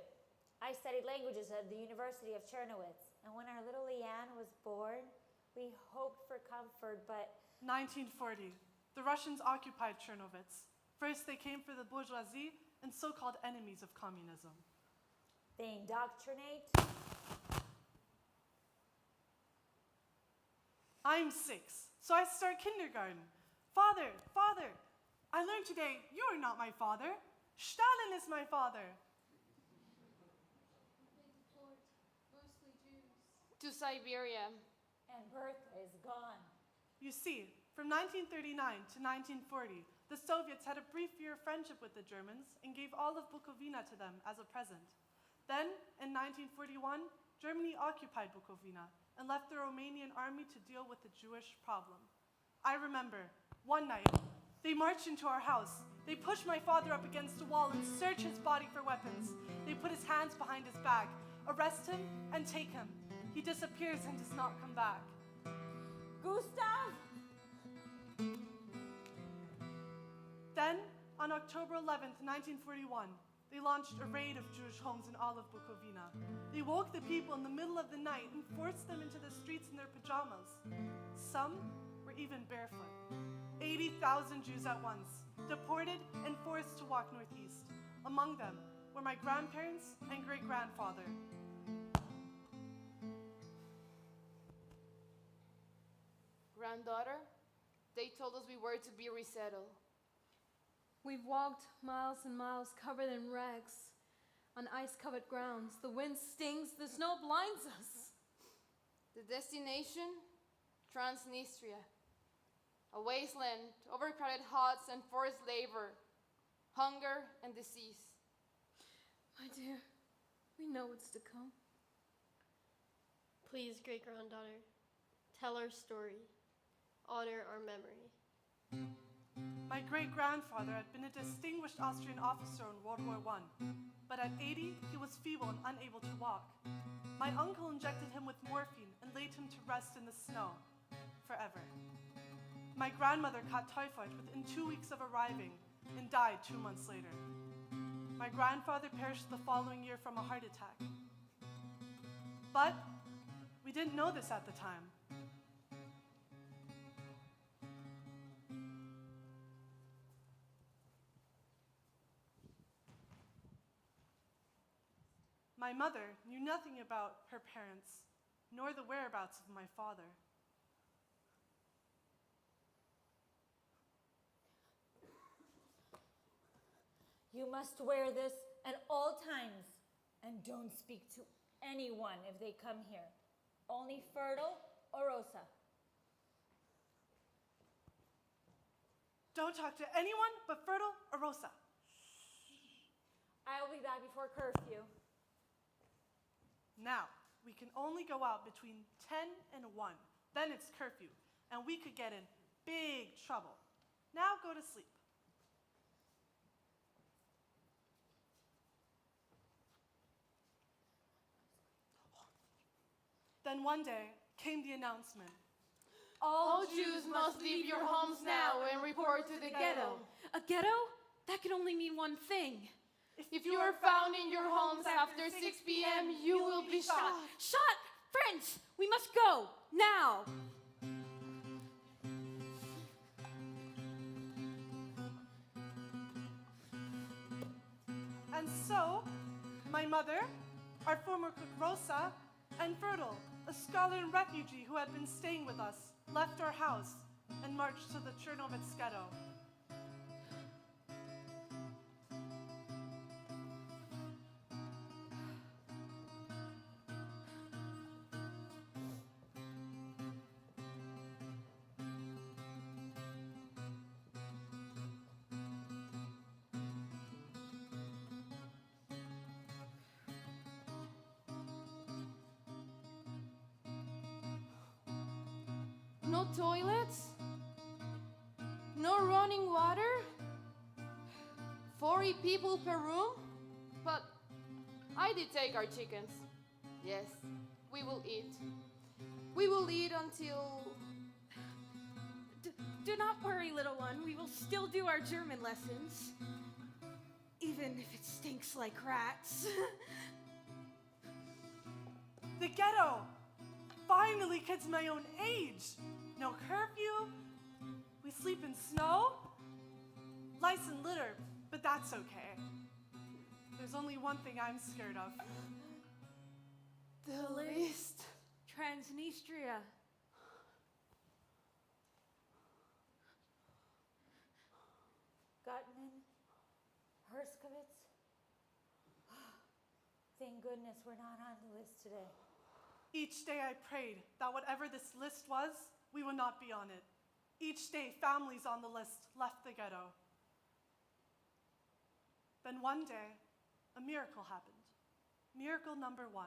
I studied languages at the University of Czernowitz, and when our little Leanne was born, we hoped for comfort, but... 1940. The Russians occupied Czernowitz. First, they came for the bourgeoisie and so-called enemies of communism. They indoctrinate. I'm 6, so I start kindergarten. Father, father, I learned today you are not my father. Stalin is my father. Mostly Jews. To Siberia. And Bertha is gone. You see, from 1939 to 1940, the Soviets had a brief year of friendship with the Germans and gave all of Bukovina to them as a present. Then, in 1941, Germany occupied Bukovina and left the Romanian army to deal with the Jewish problem. I remember, one night, they marched into our house. They pushed my father up against a wall and searched his body for weapons. They put his hands behind his back, arrest him, and take him. He disappears and does not come back. Gustav? Then, on October 11th, 1941, they launched a raid of Jewish homes in all of Bukovina. They woke the people in the middle of the night and forced them into the streets in their pajamas. Some were even barefoot. 80,000 Jews at once, deported and forced to walk northeast. Among them were my grandparents and great-grandfather. Granddaughter, they told us we were to be resettled. We've walked miles and miles covered in rags on ice-covered grounds. The wind stings, the snow blinds us. The destination? Transnistria. A wasteland, overcrowded huts and forced labor, hunger and disease. My dear, we know what's to come. Please, great-granddaughter, tell our story. Honor our memory. My great-grandfather had been a distinguished Austrian officer in World War I, but at 80, he was feeble and unable to walk. My uncle injected him with morphine and laid him to rest in the snow forever. My grandmother caught typhoid within 2 weeks of arriving and died 2 months later. My grandfather perished the following year from a heart attack. But we didn't know this at the time. My mother knew nothing about her parents, nor the whereabouts of my father. You must wear this at all times, and don't speak to anyone if they come here. Only Fertile or Rosa. Don't talk to anyone but Fertile or Rosa. I will be back before curfew. Now, we can only go out between 10 and 1. Then it's curfew, and we could get in big trouble. Now go to sleep. Then one day came the announcement. All Jews must leave your homes now and report to the ghetto. A ghetto? That can only mean one thing. If you are found in your homes after 6 p.m., you will be shot. Shot! Friends, we must go, now! And so, my mother, our former cook Rosa, and Fertile, a scholar and refugee who had been staying with us, left our house and marched to the Chernovitz ghetto. No toilets? No running water? 40 people per room? But I did take our chickens. Yes, we will eat. We will eat until... Do not worry, little one. We will still do our German lessons. Even if it stinks like rats. The ghetto! Finally, kids my own age. No curfew. We sleep in snow. Lice and litter, but that's okay. There's only one thing I'm scared of. The list. Transnistria. Gutman, Herskovitz. Thank goodness we're not on the list today. Each day I prayed that whatever this list was, we would not be on it. Each day, families on the list left the ghetto. Then one day, a miracle happened. Miracle number 1.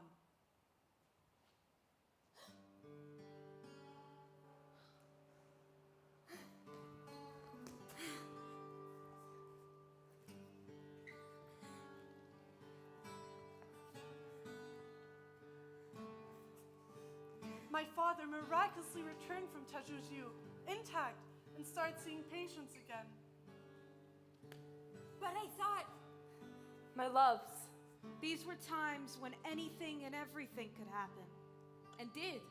My father miraculously returned from Tajuzyu, intact, and started seeing patients again. But I thought... My loves. These were times when anything and everything could happen. And did.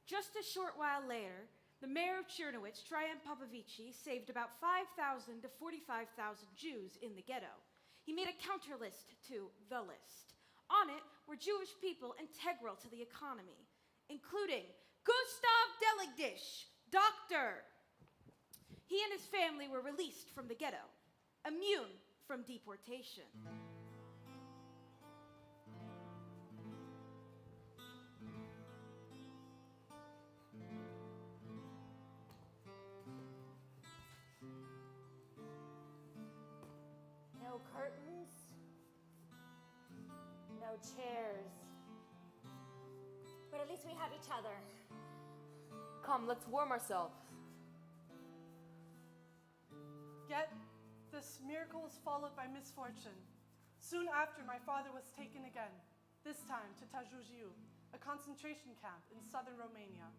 Just a short while later, the mayor of Chernowitz, Traian Popovici, saved about 5,000 to 45,000 Jews in the ghetto. He made a counter list to the list. On it were Jewish people integral to the economy, including Gustav Deligdish, doctor. He and his family were released from the ghetto, immune from deportation. No curtains, no chairs. But at least we have each other. Come, let's warm ourselves. Yet, this miracle was followed by misfortune. Soon after, my father was taken again, this time to Tajuzyu, a concentration camp in southern Romania.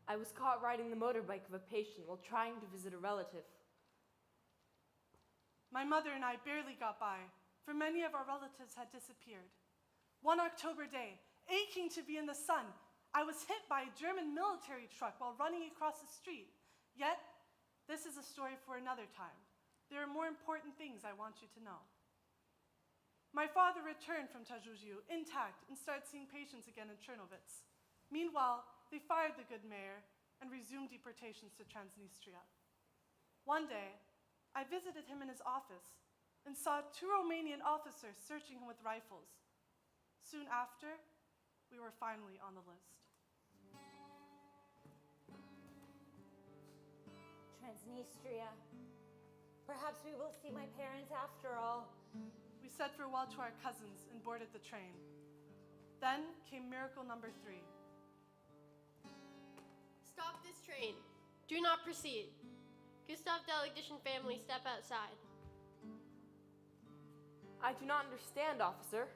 I was caught riding the motorbike of a patient while trying to visit a relative. My mother and I barely got by, for many of our relatives had disappeared. One October day, aching to be in the sun, I was hit by a German military truck while running across the street. Yet, this is a story for another time. There are more important things I want you to know. My father returned from Tajuzyu intact and started seeing patients again in Chernovitz. Meanwhile, they fired the good mayor and resumed deportations to Transnistria. One day, I visited him in his office and saw 2 Romanian officers searching him with rifles. Soon after, we were finally on the list. Transnistria. Perhaps we will see my parents after all. We said farewell to our cousins and boarded the train. Then came miracle number 3. Stop this train. Do not proceed. Gustav Delegation family, step outside. I do not understand, officer.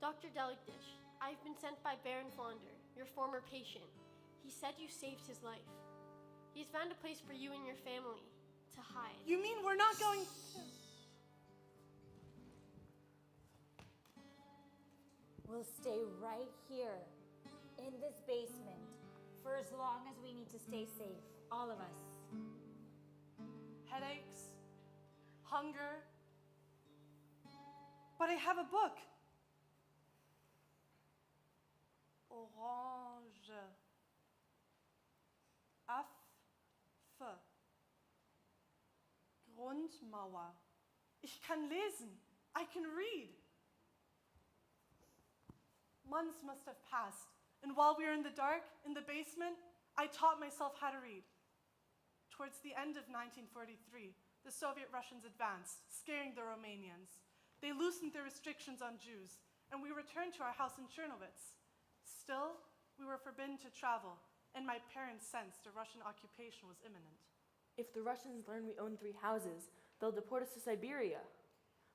Dr. Delegdish, I've been sent by Baron Flander, your former patient. He said you saved his life. He's found a place for you and your family to hide. You mean we're not going to... We'll stay right here, in this basement, for as long as we need to stay safe, all of us. Headaches, hunger. But I have a book. Orange. Affe. Grundmauer. Ich kann lesen. I can read. Months must have passed, and while we were in the dark, in the basement, I taught myself how to read. Towards the end of 1943, the Soviet Russians advanced, scaring the Romanians. They loosened their restrictions on Jews, and we returned to our house in Chernowitz. Still, we were forbidden to travel, and my parents sensed a Russian occupation was imminent. If the Russians learn we own 3 houses, they'll deport us to Siberia.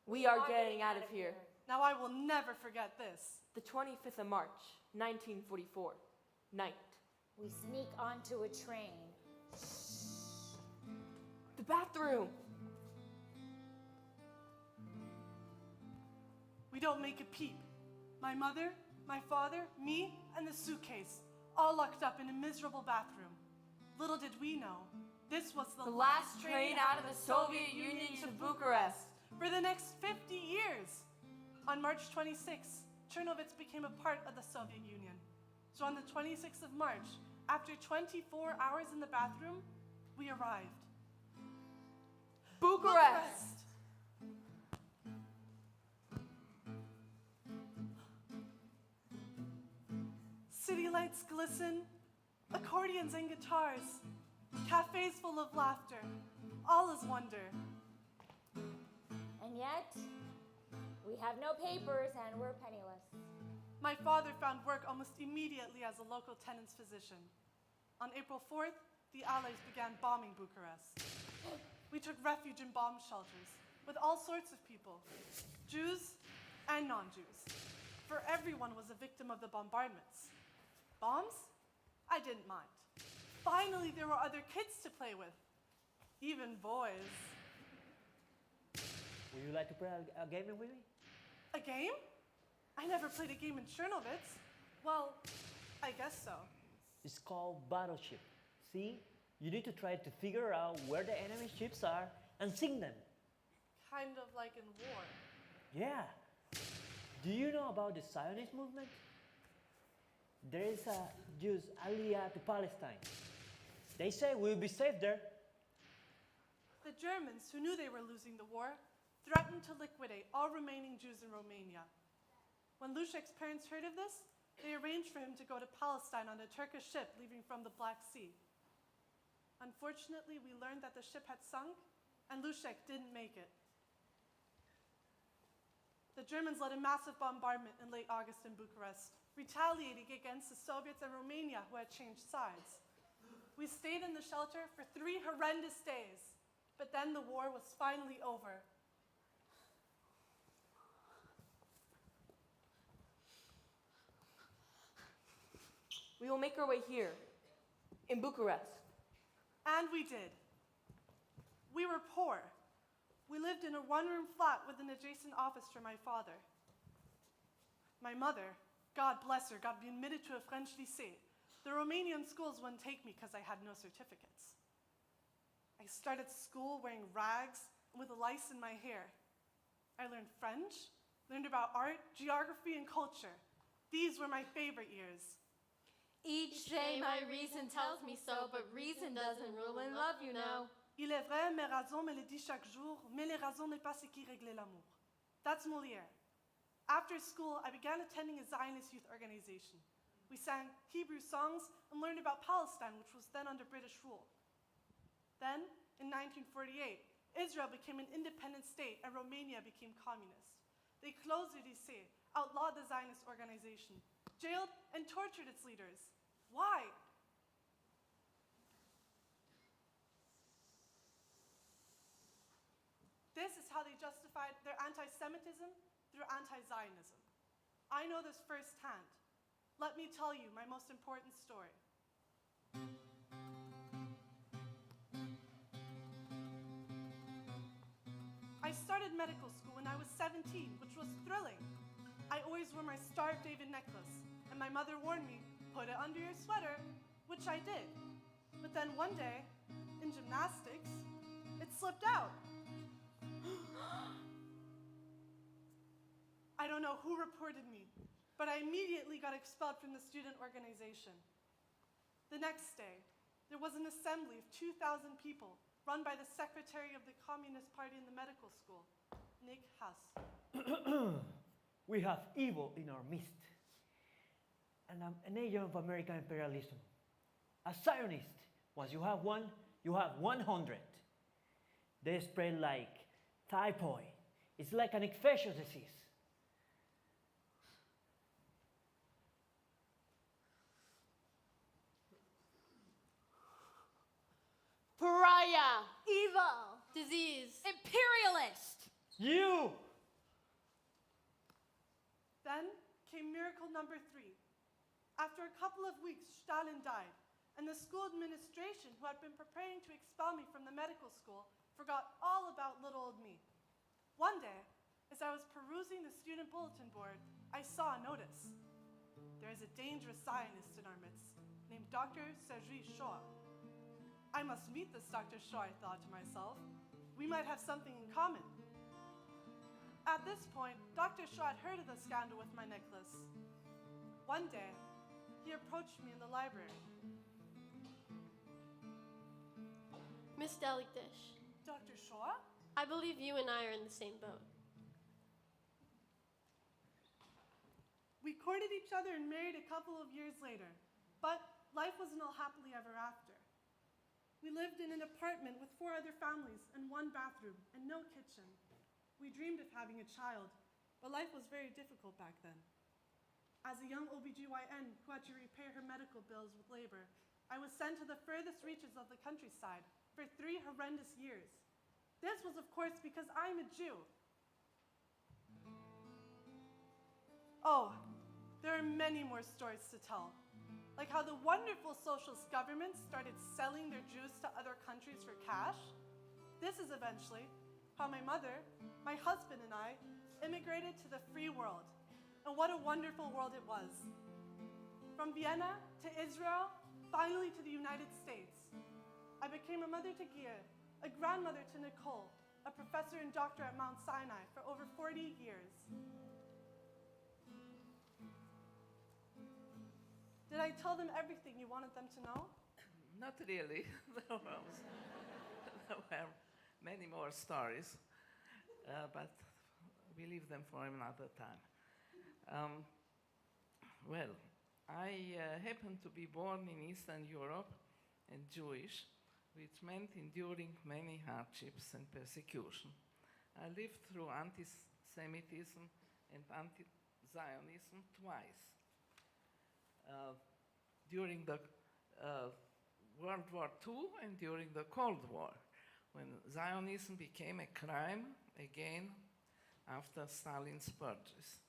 We are getting out of here. Now I will never forget this. The 25th of March, 1944, night. We sneak onto a train. The bathroom! We don't make a peep. My mother, my father, me, and the suitcase, all locked up in a miserable bathroom. Little did we know, this was the last train out of the Soviet Union to Bucharest. For the next 50 years. On March 26, Chernowitz became a part of the Soviet Union. So on the 26th of March, after 24 hours in the bathroom, we arrived. Bucharest! City lights glisten, accordions and guitars, cafes full of laughter, all is wonder. And yet, we have no papers and we're penniless. My father found work almost immediately as a local tenant's physician. On April 4th, the Allies began bombing Bucharest. We took refuge in bomb shelters with all sorts of people, Jews and non-Jews, for everyone was a victim of the bombardments. Bombs? I didn't mind. Finally, there were other kids to play with, even boys. Would you like to play a game with me? A game? I never played a game in Chernowitz. Well, I guess so. It's called Battleship. See? You need to try to figure out where the enemy ships are and sink them. Kind of like in war. Yeah. Do you know about the Zionist movement? There is a Jews aliyah to Palestine. They say we'll be safe there. The Germans, who knew they were losing the war, threatened to liquidate all remaining Jews in Romania. When Lushek's parents heard of this, they arranged for him to go to Palestine on a Turkish ship leaving from the Black Sea. Unfortunately, we learned that the ship had sunk, and Lushek didn't make it. The Germans led a massive bombardment in late August in Bucharest, retaliating against the Soviets and Romania who had changed sides. We stayed in the shelter for 3 horrendous days, but then the war was finally over. We will make our way here, in Bucharest. And we did. We were poor. We lived in a 1-room flat with an adjacent office for my father. My mother, God bless her, got me admitted to a French lycée. The Romanian schools wouldn't take me because I had no certificates. I started school wearing rags and with lice in my hair. I learned French, learned about art, geography, and culture. These were my favorite years. Each day my reason tells me so, but reason doesn't rule in love, you know. Il est vrai, mes raisons me le disent chaque jour, mais les raisons n'est pas ce qui règle l'amour. That's Molière. After school, I began attending a Zionist youth organization. We sang Hebrew songs and learned about Palestine, which was then under British rule. Then, in 1948, Israel became an independent state and Romania became communist. They closed UJA, outlawed the Zionist organization, jailed and tortured its leaders. Why? This is how they justified their anti-Semitism through anti-Zionism. I know this firsthand. Let me tell you my most important story. I started medical school when I was 17, which was thrilling. I always wore my Star of David necklace, and my mother warned me, put it under your sweater, which I did. But then one day, in gymnastics, it slipped out. I don't know who reported me, but I immediately got expelled from the student organization. The next day, there was an assembly of 2,000 people run by the secretary of the Communist Party in the medical school, Nick Hess. We have evil in our midst. And I'm an agent of American imperialism. A Zionist, once you have one, you have 100. They spread like typhoid. It's like an infectious disease. Pariah. Evil. Disease. Imperialist. You! Then came miracle number 3. After a couple of weeks, Stalin died, and the school administration, who had been preparing to expel me from the medical school, forgot all about little old me. One day, as I was perusing the student bulletin board, I saw a notice. There is a dangerous Zionist in our midst, named Dr. Sergei Shaw. I must meet this Dr. Shaw, I thought to myself. We might have something in common. At this point, Dr. Shaw had heard of the scandal with my necklace. One day, he approached me in the library. Miss Deligdish, Dr. Shaw? I believe you and I are in the same boat. We courted each other and married a couple of years later, but life wasn't all happily ever after. We lived in an apartment with 4 other families and 1 bathroom and no kitchen. We dreamed of having a child, but life was very difficult back then. As a young OBGYN who had to repay her medical bills with labor, I was sent to the furthest reaches of the countryside for 3 horrendous years. This was, of course, because I'm a Jew. Oh, there are many more stories to tell. Like how the wonderful socialist governments started selling their Jews to other countries for cash. This is eventually how my mother, my husband, and I immigrated to the free world. And what a wonderful world it was. From Vienna to Israel, finally to the United States. I became a mother to Gia, a grandmother to Nicole, a professor and doctor at Mount Sinai for over 40 years. Did I tell them everything you wanted them to know? Not really. There were many more stories, but we leave them for another time. Well, I happened to be born in Eastern Europe and Jewish, which meant enduring many hardships and persecution. I lived through anti-Semitism and anti-Zionism twice. During the World War II and during the Cold War, when Zionism became a crime again after Stalin's purges.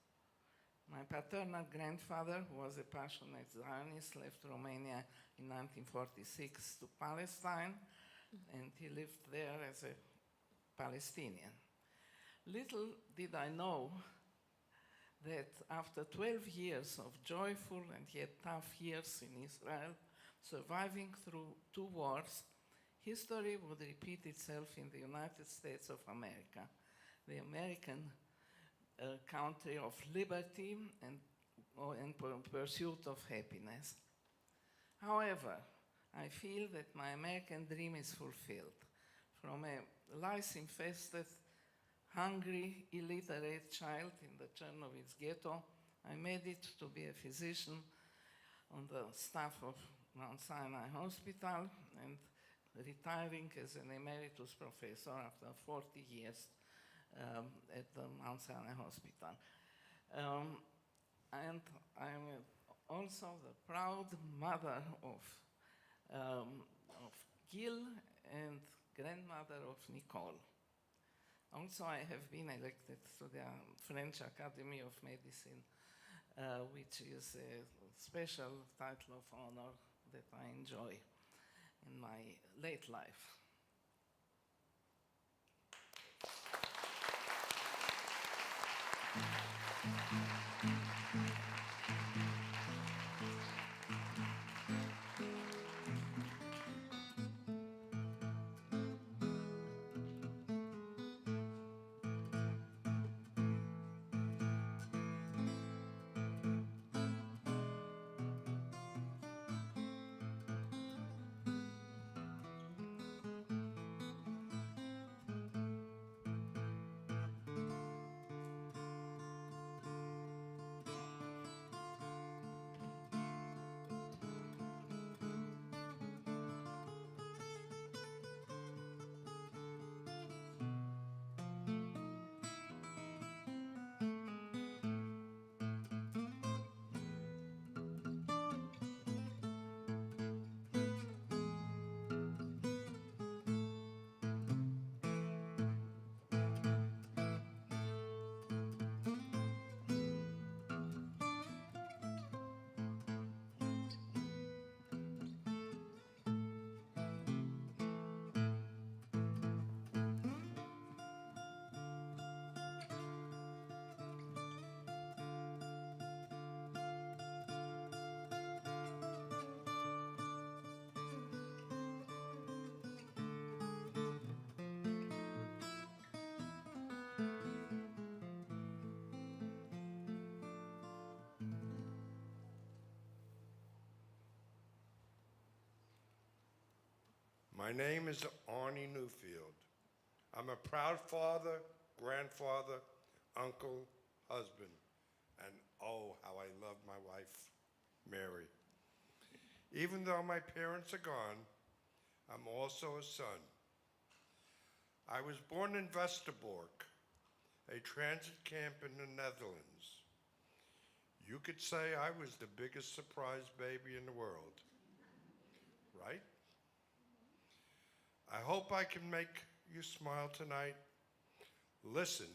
My paternal grandfather, who was a passionate Zionist, left Romania in 1946 to Palestine, and he lived there as a Palestinian. Little did I know that after 12 years of joyful and yet tough years in Israel, surviving through 2 wars, history would repeat itself in the United States of America, the American country of liberty and pursuit of happiness. However, I feel that my American dream is fulfilled. From a lice-infested, hungry, illiterate child in the Chernovitz ghetto, I made it to be a physician on the staff of Mount Sinai Hospital and retiring as an emeritus professor after 40 years at the Mount Sinai Hospital. And I'm also the proud mother of Gil and grandmother of Nicole. Also, I have been elected to the French Academy of Medicine, which is a special title of honor that I enjoy in my late life. My name is Arnie Newfield. I'm a proud father, grandfather, uncle, husband, and oh, how I love my wife, Mary. Even though my parents are gone, I'm also a son. I was born in Westerbork, a transit camp in the Netherlands. You could say I was the biggest surprise baby in the world, right? I hope I can make you smile tonight. Listen,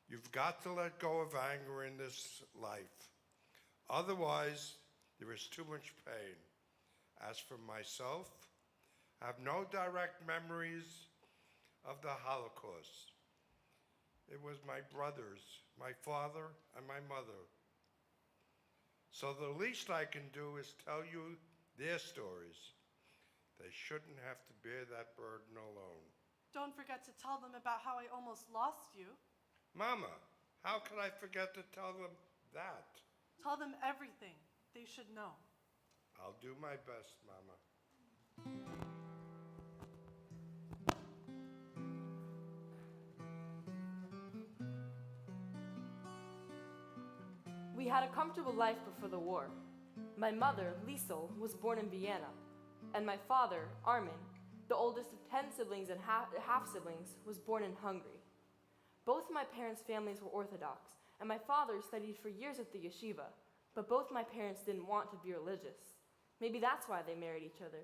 you've got to let go of anger in this life. Otherwise, there is too much pain. As for myself, I have no direct memories of the Holocaust. It was my brothers, my father, and my mother. So the least I can do is tell you their stories. They shouldn't have to bear that burden alone. Don't forget to tell them about how I almost lost you. Mama, how could I forget to tell them that? Tell them everything they should know. I'll do my best, Mama. We had a comfortable life before the war. My mother, Liesel, was born in Vienna, and my father, Armin, the oldest of 10 siblings and half-siblings, was born in Hungary. Both my parents' families were Orthodox, and my father studied for years at the yeshiva, but both my parents didn't want to be religious. Maybe that's why they married each other.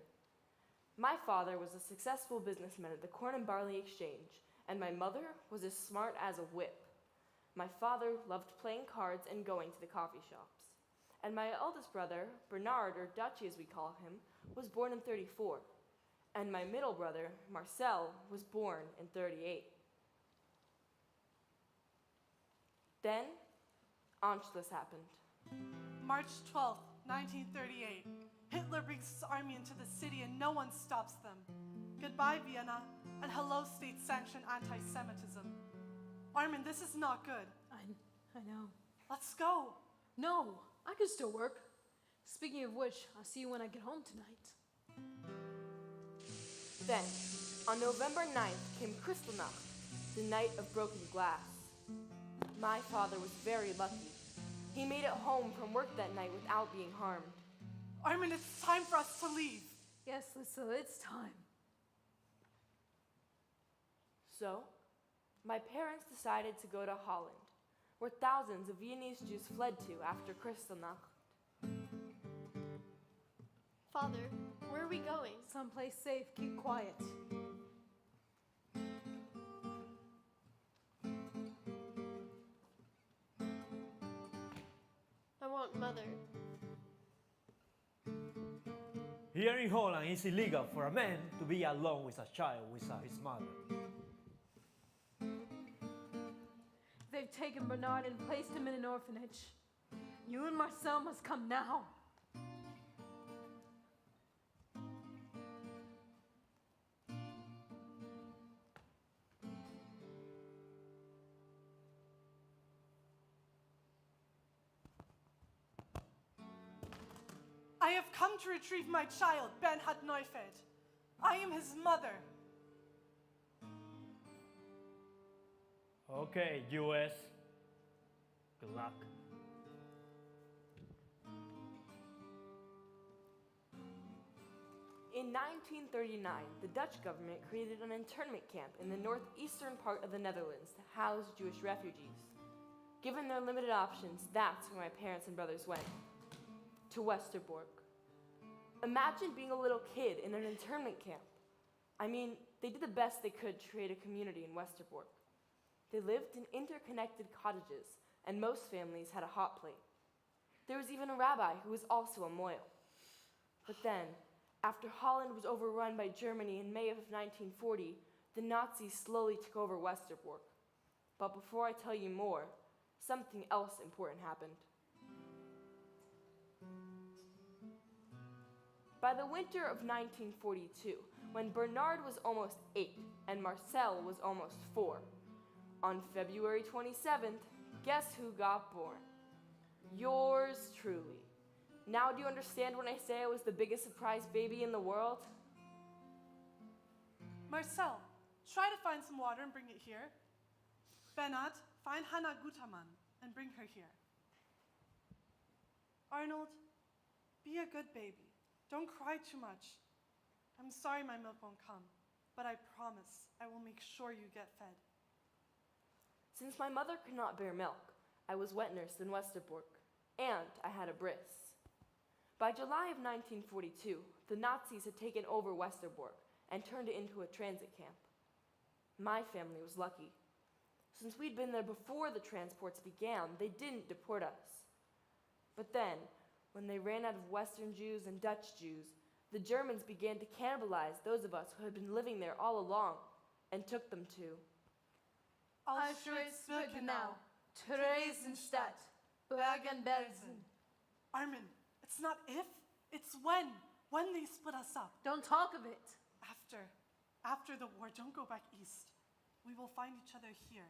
My father was a successful businessman at the Corn and Barley Exchange, and my mother was as smart as a whip. My father loved playing cards and going to the coffee shops. And my eldest brother, Bernard, or Dutchie as we call him, was born in 34. And my middle brother, Marcel, was born in 38. Then, Anschluss happened. March 12th, 1938. Hitler brings his army into the city and no one stops them. Goodbye, Vienna, and hello, state-sanctioned anti-Semitism. Armin, this is not good. I know. Let's go. No, I can still work. Speaking of which, I'll see you when I get home tonight. Then, on November 9th came Kristallnacht, the night of broken glass. My father was very lucky. He made it home from work that night without being harmed. Armin, it's time for us to leave. Yes, Lisa, it's time. So, my parents decided to go to Holland, where thousands of Viennese Jews fled to after Kristallnacht. Father, where are we going? Someplace safe. Keep quiet. I want Mother. Here in Holland, it's illegal for a man to be alone with a child without his mother. They've taken Bernard and placed him in an orphanage. You and Marcel must come now. I have come to retrieve my child, Bernhard Neufeld. I am his mother. Okay, US. Good luck. In 1939, the Dutch government created an internment camp in the northeastern part of the Netherlands to house Jewish refugees. Given their limited options, that's where my parents and brothers went. To Westerbork. Imagine being a little kid in an internment camp. I mean, they did the best they could to create a community in Westerbork. They lived in interconnected cottages, and most families had a hot plate. There was even a rabbi who was also a moil. But then, after Holland was overrun by Germany in May of 1940, the Nazis slowly took over Westerbork. But before I tell you more, something else important happened. By the winter of 1942, when Bernard was almost 8 and Marcel was almost 4, on February 27th, guess who got born? Yours truly. Now do you understand when I say I was the biggest surprise baby in the world? Marcel, try to find some water and bring it here. Bernhard, find Hannah Gutermann and bring her here. Arnold, be a good baby. Don't cry too much. I'm sorry my milk won't come, but I promise I will make sure you get fed. Since my mother could not bear milk, I was wet nursed in Westerbork, and I had a bris. By July of 1942, the Nazis had taken over Westerbork and turned it into a transit camp. My family was lucky. Since we'd been there before the transports began, they didn't deport us. But then, when they ran out of Western Jews and Dutch Jews, the Germans began to cannibalize those of us who had been living there all along and took them to Auschwitz-Birkenau, Theresienstadt, Bergen-Belsen. Armin, it's not if, it's when. When they split us up. Don't talk of it. After the war, don't go back east. We will find each other here,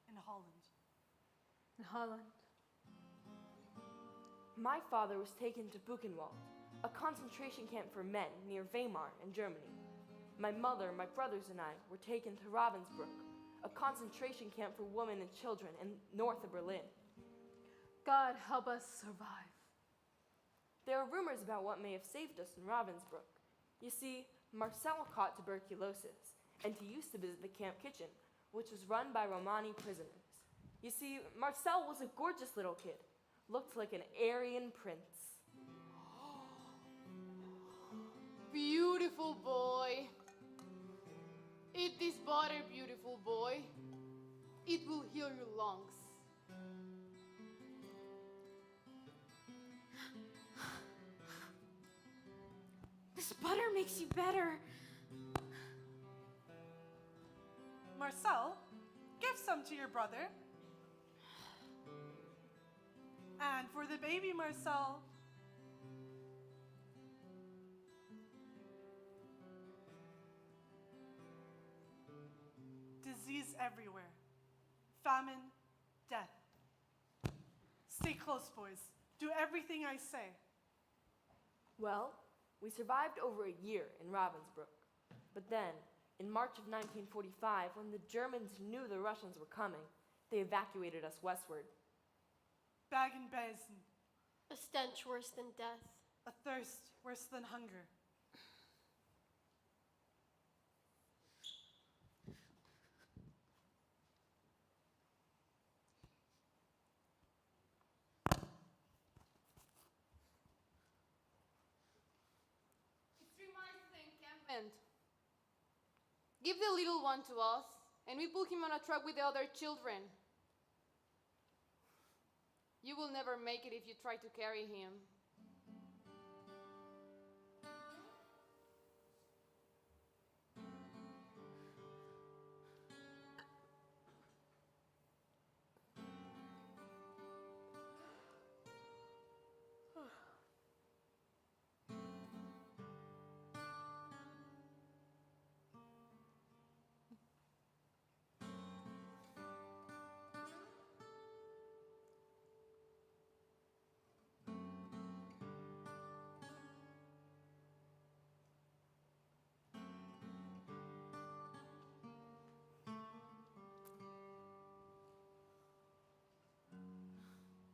in Holland. In Holland. My father was taken to Buchenwald, a concentration camp for men near Weimar in Germany. My mother, my brothers, and I were taken to Ravensbrück, a concentration camp for women and children north of Berlin. God help us survive. There are rumors about what may have saved us in Ravensbrück. You see, Marcel caught tuberculosis, and he used to visit the camp kitchen, which was run by Romani prisoners. You see, Marcel was a gorgeous little kid, looked like an Aryan prince. Beautiful boy. Eat this butter, beautiful boy. It will heal your lungs. This butter makes you better. Marcel, give some to your brother. And for the baby, Marcel, disease everywhere. Famine, death. Stay close, boys. Do everything I say. Well, we survived over a year in Ravensbrück. But then, in March of 1945, when the Germans knew the Russians were coming, they evacuated us westward. Bergen-Belsen. A stench worse than death. A thirst worse than hunger. didn't. Give the little one to us, and we put him on a truck with the other children. You will never make it if you try to carry him.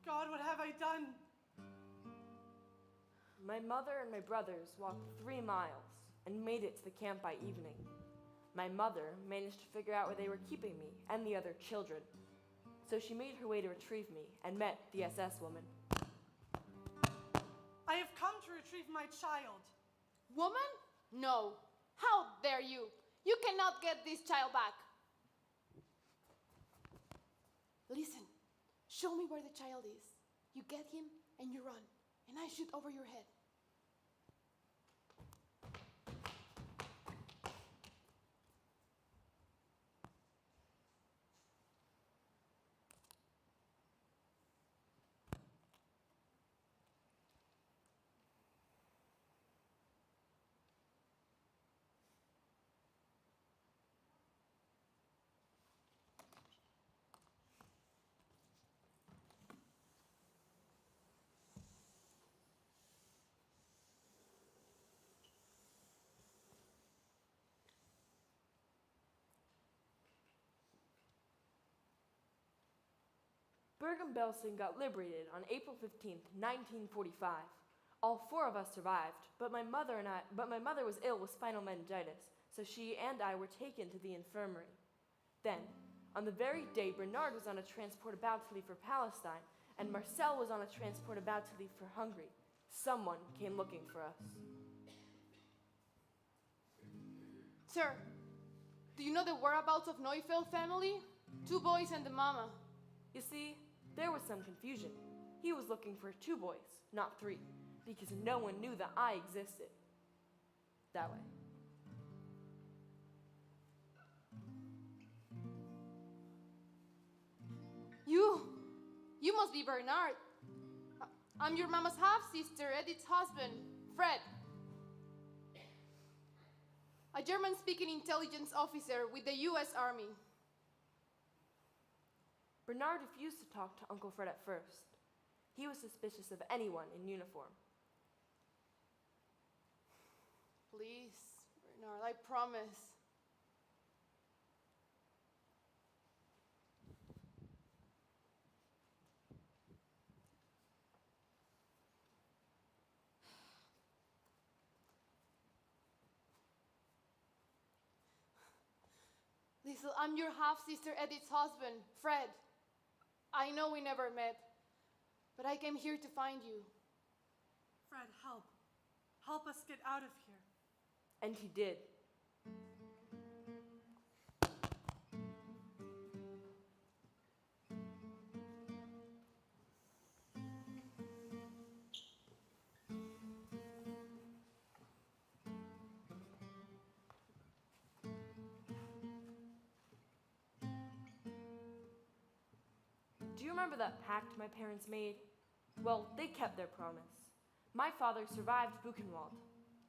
God, what have I done? My mother and my brothers walked 3 miles and made it to the camp by evening. My mother managed to figure out where they were keeping me and the other children. So she made her way to retrieve me and met the SS woman. I have come to retrieve my child. Woman? No. How dare you? You cannot get this child back. Listen, show me where the child is. You get him and you run, and I shoot over your head. Bergen-Belsen got liberated on April 15th, 1945. All 4 of us survived, but my mother was ill with spinal meningitis, so she and I were taken to the infirmary. Then, on the very day Bernard was on a transport about to leave for Palestine, and Marcel was on a transport about to leave for Hungary, someone came looking for us. Sir, do you know the whereabouts of Neufeld family? 2 boys and the mama. You see, there was some confusion. He was looking for 2 boys, not 3, because no one knew that I existed. That way. You must be Bernard. I'm your mama's half-sister, Edith's husband, Fred. A German-speaking intelligence officer with the U.S. Army. Bernard refused to talk to Uncle Fred at first. He was suspicious of anyone in uniform. Please, Bernard, I promise. Liesl, I'm your half-sister Edith's husband, Fred. I know we never met, but I came here to find you. Fred, help. Help us get out of here. And he did. Do you remember that pact my parents made? Well, they kept their promise. My father survived Buchenwald.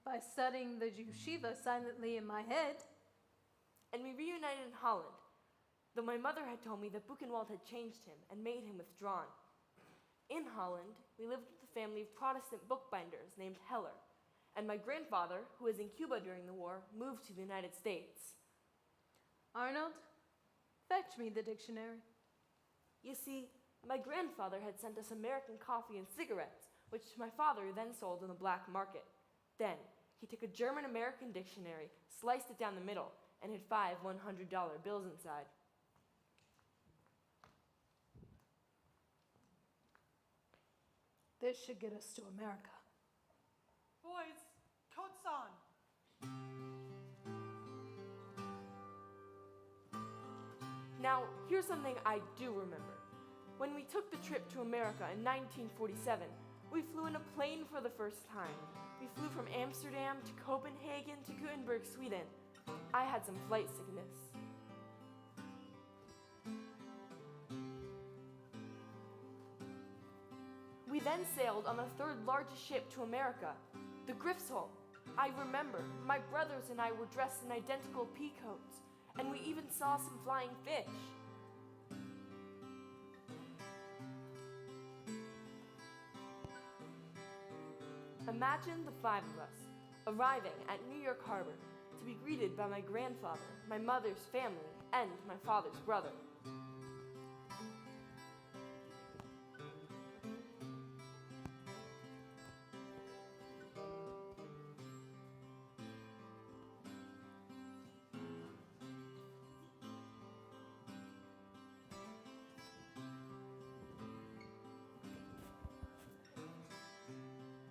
By studying the yeshiva silently in my head. And we reunited in Holland, though my mother had told me that Buchenwald had changed him and made him withdrawn. In Holland, we lived with a family of Protestant bookbinders named Heller, and my grandfather, who was in Cuba during the war, moved to the United States. Arnold, fetch me the dictionary. You see, my grandfather had sent us American coffee and cigarettes, which my father then sold on the black market. Then, he took a German-American dictionary, sliced it down the middle, and hid 5 $100 bills inside. This should get us to America. Boys, coats on. Now, here's something I do remember. When we took the trip to America in 1947, we flew in a plane for the first time. We flew from Amsterdam to Copenhagen to Gothenburg, Sweden. I had some flight sickness. We then sailed on the third largest ship to America, the Grifsholm. I remember my brothers and I were dressed in identical pea coats, and we even saw some flying fish. Imagine the five of us arriving at New York Harbor to be greeted by my grandfather, my mother's family, and my father's brother.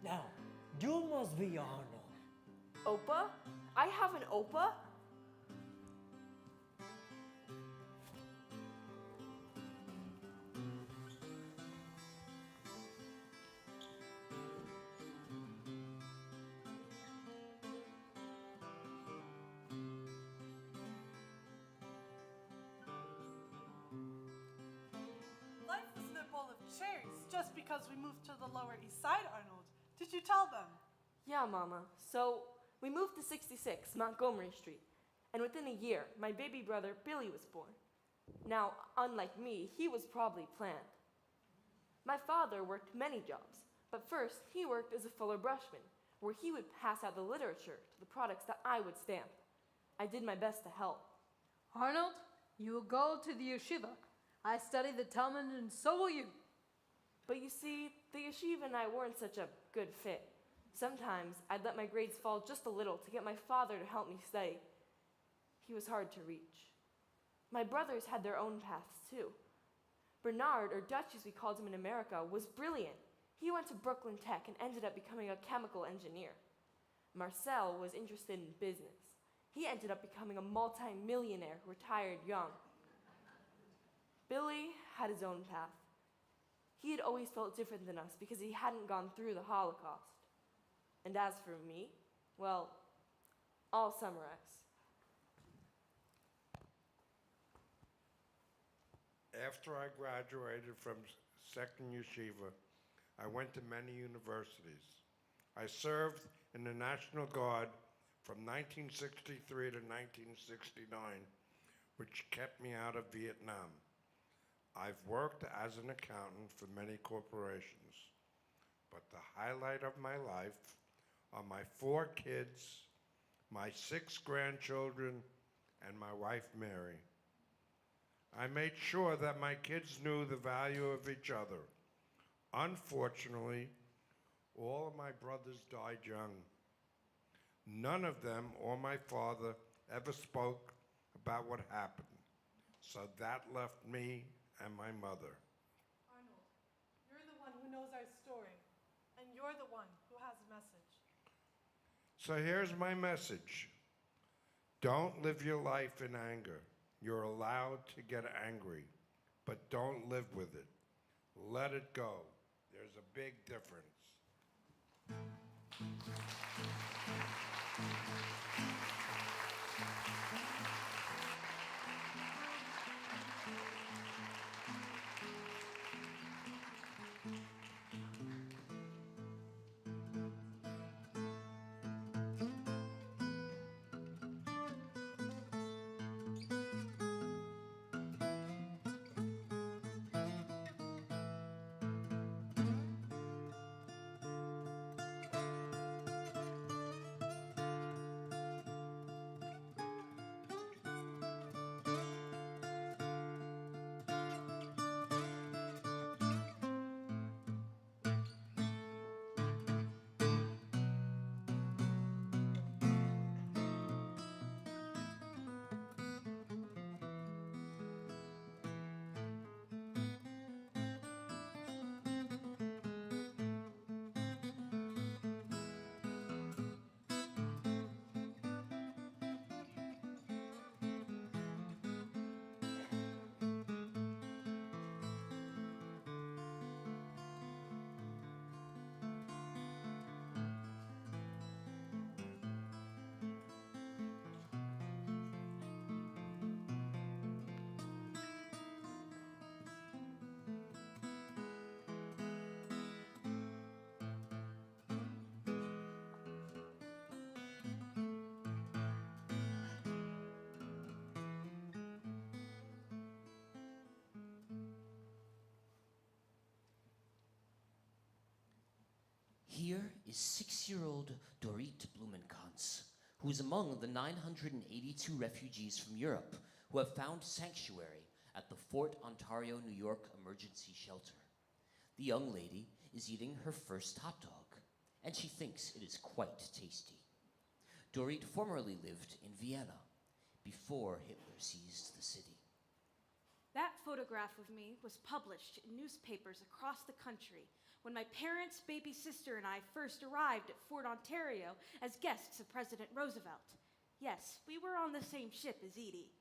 Now, you must be Arnold. Opa? I have an Opa? Life isn't a bowl of cherries just because we moved to the Lower East Side, Arnold. Did you tell them? Yeah, Mama. So, we moved to 66 Montgomery Street, and within a year, my baby brother Billy was born. Now, unlike me, he was probably planned. My father worked many jobs, but first he worked as a fuller brushman, where he would pass out the literature to the products that I would stamp. I did my best to help. Arnold, you will go to the yeshiva. I study the Talmud, and so will you. But you see, the yeshiva and I weren't such a good fit. Sometimes I'd let my grades fall just a little to get my father to help me study. He was hard to reach. My brothers had their own paths too. Bernard, or Dutch as we called him in America, was brilliant. He went to Brooklyn Tech and ended up becoming a chemical engineer. Marcel was interested in business. He ended up becoming a multi-millionaire, retired young. Billy had his own path. He had always felt different than us because he hadn't gone through the Holocaust. And as for me, well, I'll summarize. After I graduated from second yeshiva, I went to many universities. I served in the National Guard from 1963 to 1969, which kept me out of Vietnam. I've worked as an accountant for many corporations, but the highlight of my life are my 4 kids, my 6 grandchildren, and my wife, Mary. I made sure that my kids knew the value of each other. Unfortunately, all of my brothers died young. None of them or my father ever spoke about what happened, so that left me and my mother. Arnold, you're the one who knows our story, and you're the one who has a message. So here's my message. Don't live your life in anger. You're allowed to get angry, but don't live with it. Let it go. There's a big difference. is 6-year-old Dorit Blumenkranz, who is among the 982 refugees from Europe who have found sanctuary at the Fort Ontario, New York Emergency Shelter. The young lady is eating her first hot dog, and she thinks it is quite tasty. Dorit formerly lived in Vienna before Hitler seized the city. That photograph of me was published in newspapers across the country when my parents, baby sister, and I first arrived at Fort Ontario as guests of President Roosevelt. Yes, we were on the same ship as Edie.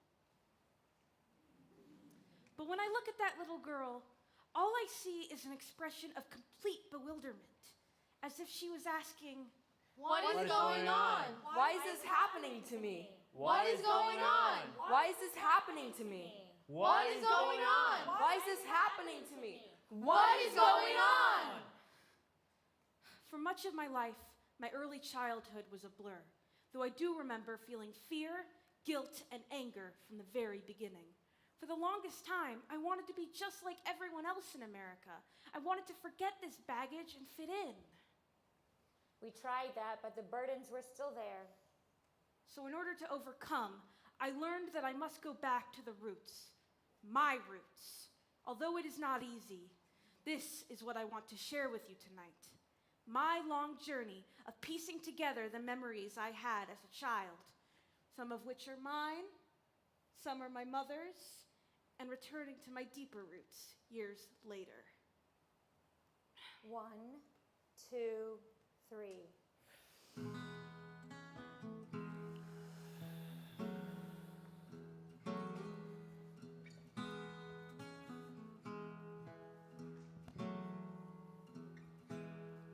But when I look at that little girl, all I see is an expression of complete bewilderment, as if she was asking, What is going on? Why is this happening to me? What is going on? Why is this happening to me? What is going on? Why is this happening to me? What is going on? For much of my life, my early childhood was a blur, though I do remember feeling fear, guilt, and anger from the very beginning. For the longest time, I wanted to be just like everyone else in America. I wanted to forget this baggage and fit in. We tried that, but the burdens were still there. So in order to overcome, I learned that I must go back to the roots, my roots. Although it is not easy, this is what I want to share with you tonight. My long journey of piecing together the memories I had as a child, some of which are mine, some are my mother's, and returning to my deeper roots years later. 1, 2, 3.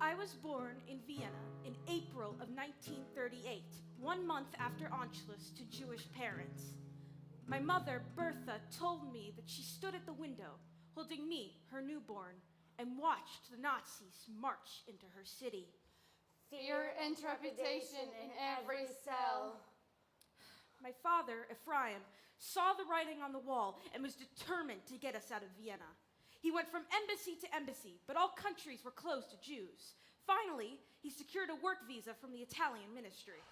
I was born in Vienna in April of 1938, 1 month after Anschluss to Jewish parents. My mother, Bertha, told me that she stood at the window, holding me, her newborn, and watched the Nazis march into her city. Fear and trepidation in every cell. My father, Ephraim, saw the writing on the wall and was determined to get us out of Vienna. He went from embassy to embassy, but all countries were closed to Jews. Finally, he secured a work visa from the Italian ministry.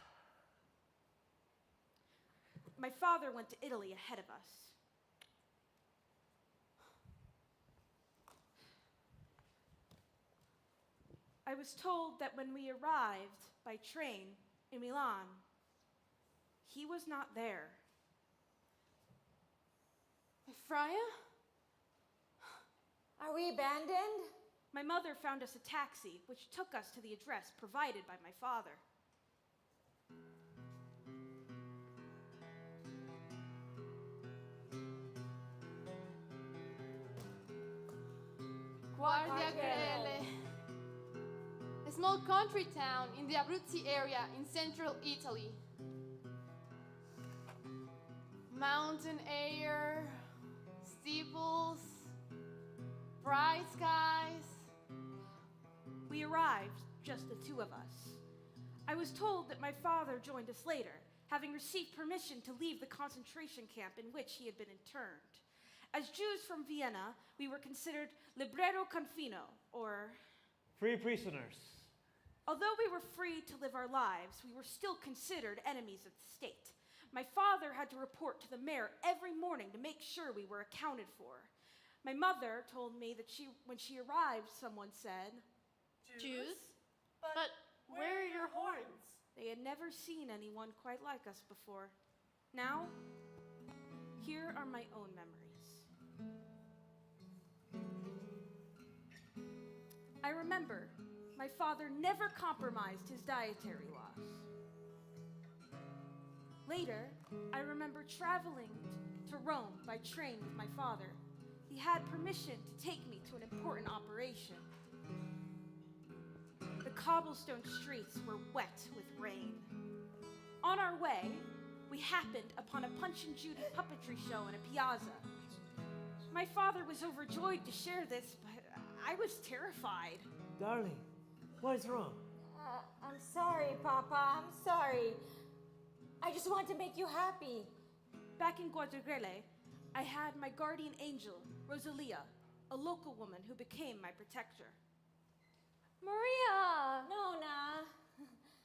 My father went to Italy ahead of us. I was told that when we arrived by train in Milan, he was not there. Ephraim? Are we abandoned? My mother found us a taxi, which took us to the address provided by my father. Guardia Grele. A small country town in the Abruzzi area in central Italy. Mountain air, steeples, bright skies. We arrived, just the two of us. I was told that my father joined us later, having received permission to leave the concentration camp in which he had been interned. As Jews from Vienna, we were considered libero confino, or free prisoners. Although we were free to live our lives, we were still considered enemies of the state. My father had to report to the mayor every morning to make sure we were accounted for. My mother told me that when she arrived, someone said, Jews? But where are your horns? They had never seen anyone quite like us before. Now, here are my own memories. I remember my father never compromised his dietary laws. Later, I remember traveling to Rome by train with my father. He had permission to take me to an important operation. The cobblestone streets were wet with rain. On our way, we happened upon a Punch and Judy puppetry show in a piazza. My father was overjoyed to share this, but I was terrified. Darling, what is wrong? I'm sorry, Papa. I'm sorry. I just want to make you happy. Back in Guardigrele, I had my guardian angel, Rosalia, a local woman who became my protector. Maria! Nona!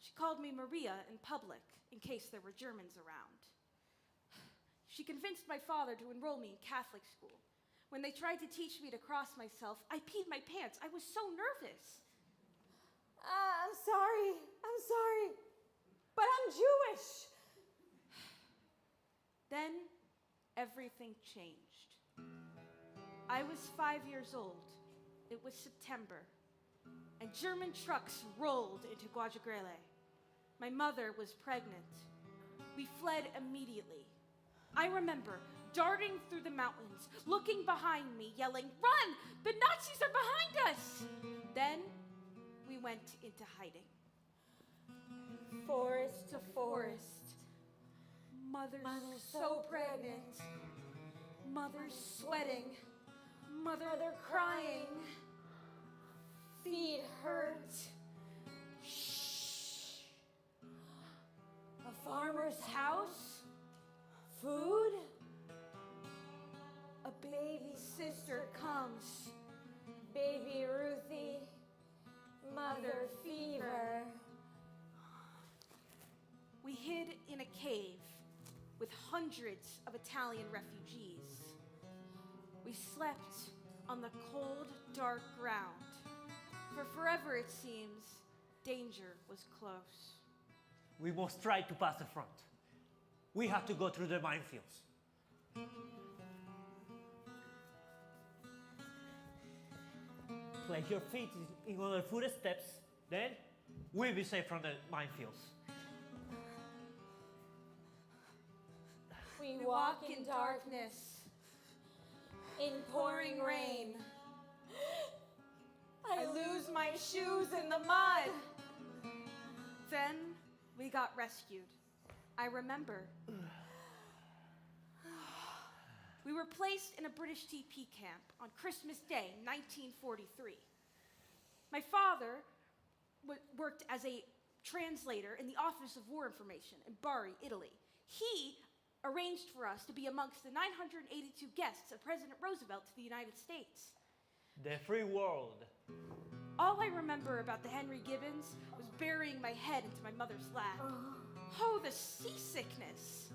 She called me Maria in public in case there were Germans around. She convinced my father to enroll me in Catholic school. When they tried to teach me to cross myself, I peed my pants. I was so nervous. I'm sorry. But I'm Jewish. Then everything changed. I was 5 years old. It was September, and German trucks rolled into Guajagrele. My mother was pregnant. We fled immediately. I remember darting through the mountains, looking behind me, yelling, "Run! The Nazis are behind us!" Then we went into hiding. Forest to forest. Mother's so pregnant. Mother's sweating. Mother crying. Feet hurt. Shh. A farmer's house. Food. A baby sister comes. Baby Ruthie. Mother fever. We hid in a cave with hundreds of Italian refugees. We slept on the cold, dark ground. For forever, it seems, danger was close. We must try to pass the front. We have to go through the minefields. Place your feet in other footsteps, then we'll be safe from the minefields. We walk in darkness, in pouring rain. I lose my shoes in the mud. Then we got rescued. I remember. We were placed in a British TP camp on Christmas Day, 1943. My father worked as a translator in the Office of War Information in Bari, Italy. He arranged for us to be amongst the 982 guests of President Roosevelt to the United States. The free world. All I remember about the Henry Gibbons was burying my head into my mother's lap. Oh, the seasickness.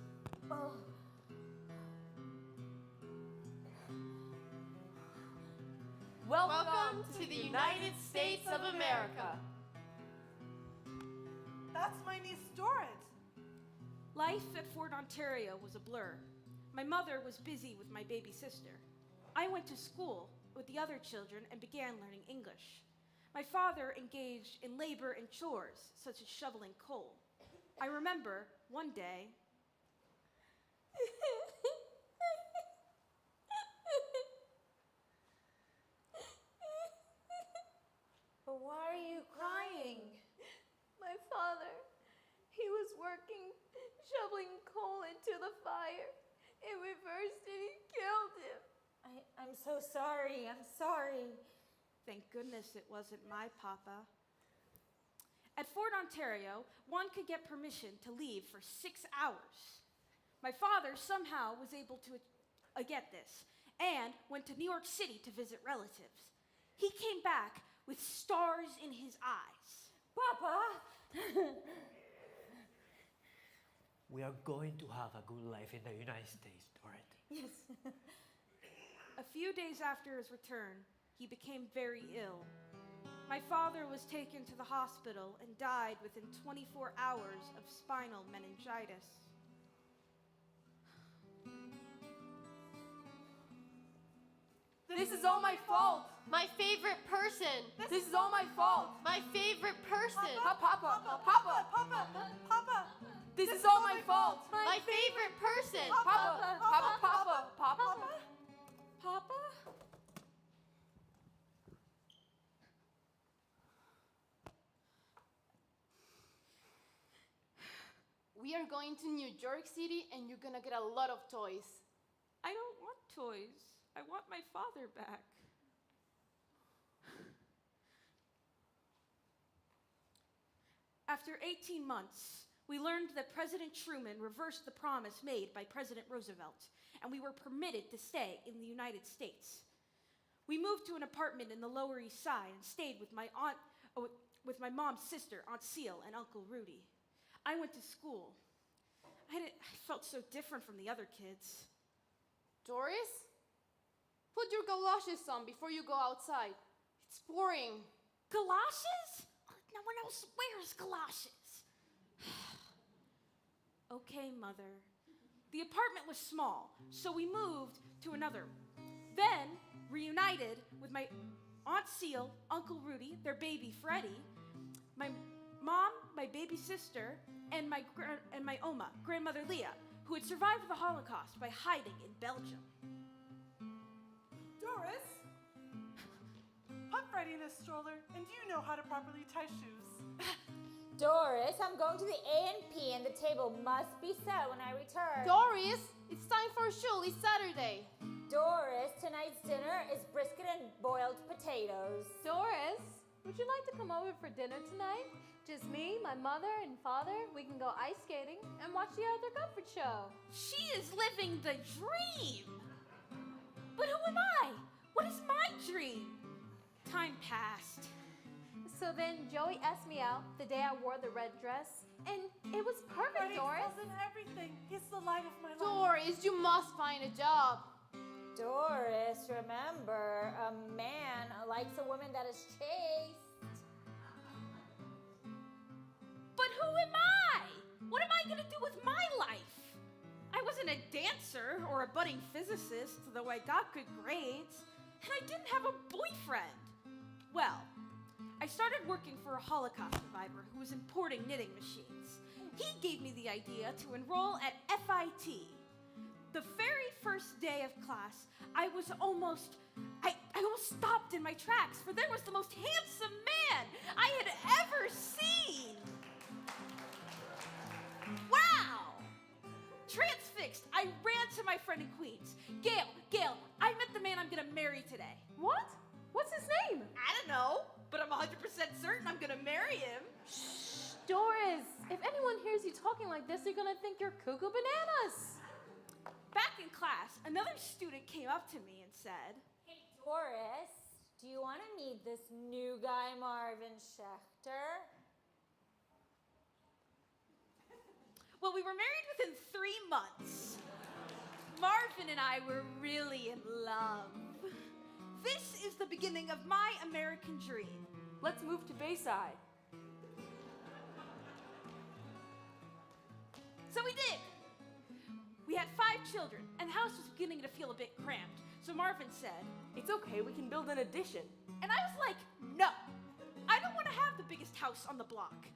Welcome to the United States of America. That's my niece Dorit. Life at Fort Ontario was a blur. My mother was busy with my baby sister. I went to school with the other children and began learning English. My father engaged in labor and chores, such as shoveling coal. I remember one day. Why are you crying? My father, he was working, shoveling coal into the fire. It reversed and he killed him. I'm so sorry. I'm sorry. Thank goodness it wasn't my papa. At Fort Ontario, one could get permission to leave for 6 hours. My father somehow was able to get this and went to New York City to visit relatives. He came back with stars in his eyes. Papa! We are going to have a good life in the United States, Dorit. Yes. A few days after his return, he became very ill. My father was taken to the hospital and died within 24 hours of spinal meningitis. This is all my fault. My favorite person. This is all my fault. My favorite person. Papa. This is all my fault. My favorite person. Papa. Papa? We are going to New York City and you're gonna get a lot of toys. I don't want toys. I want my father back. After 18 months, we learned that President Truman reversed the promise made by President Roosevelt, and we were permitted to stay in the United States. We moved to an apartment in the Lower East Side and stayed with my aunt with my mom's sister, Aunt Seal, and Uncle Rudy. I went to school. I felt so different from the other kids. Doris, put your galoshes on before you go outside. It's boring. Galoshes? No one else wears galoshes. Okay, Mother. The apartment was small, so we moved to another. Then, reunited with my Aunt Seal, Uncle Rudy, their baby Freddie, my mom, my baby sister, and my Oma, Grandmother Leah, who had survived the Holocaust by hiding in Belgium. Doris, put Freddie in a stroller, and do you know how to properly tie shoes? Doris, I'm going to the A&P and the table must be set when I return. Doris, it's time for shul. It's Saturday. Doris, tonight's dinner is brisket and boiled potatoes. Doris, would you like to come over for dinner tonight? Just me, my mother, and father. We can go ice skating and watch the Arthur Comfort show. She is living the dream. But who am I? What is my dream? Time passed. So then Joey asked me out the day I wore the red dress, and it was perfect, Freddie Doris. calls in everything. He's the light of my life. Doris, you must find a job. Doris, remember, a man likes a woman that is chaste. But who am I? What am I going to do with my life? I wasn't a dancer or a budding physicist, though I got good grades, and I didn't have a boyfriend. Well, I started working for a Holocaust survivor who was importing knitting machines. He gave me the idea to enroll at FIT. The very first day of class, I almost stopped in my tracks, for there was the most handsome man I had ever seen. Wow! Transfixed, I ran to my friend in Queens. Gail, I met the man I'm gonna marry today. What? What's his name? I don't know, but I'm 100% certain I'm gonna marry him. Shh, Doris, if anyone hears you talking like this, they're gonna think you're cuckoo bananas. Back in class, another student came up to me and said, Hey, Doris, do you want to meet this new guy, Marvin Schechter? Well, we were married within 3 months. Marvin and I were really in love. This is the beginning of my American dream. Let's move to Bayside. So we did. We had 5 children, and the house was beginning to feel a bit cramped. So Marvin said, It's okay, we can build an addition. and I was like, no, I don't want to have the biggest house on the block.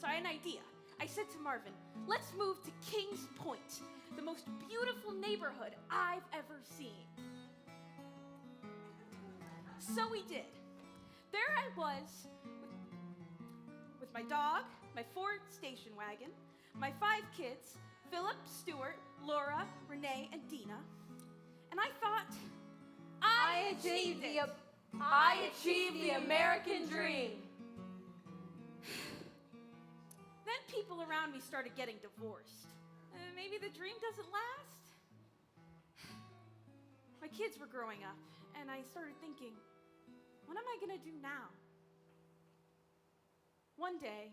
So I had an idea. I said to Marvin, let's move to Kings Point, the most beautiful neighborhood I've ever seen. So we did. There I was with my dog, my Ford station wagon, my 5 kids, Philip, Stuart, Laura, Renee, and Dina. And I thought, I achieved it. I achieved the American dream. Then people around me started getting divorced. Maybe the dream doesn't last? My kids were growing up, and I started thinking, what am I going to do now? One day,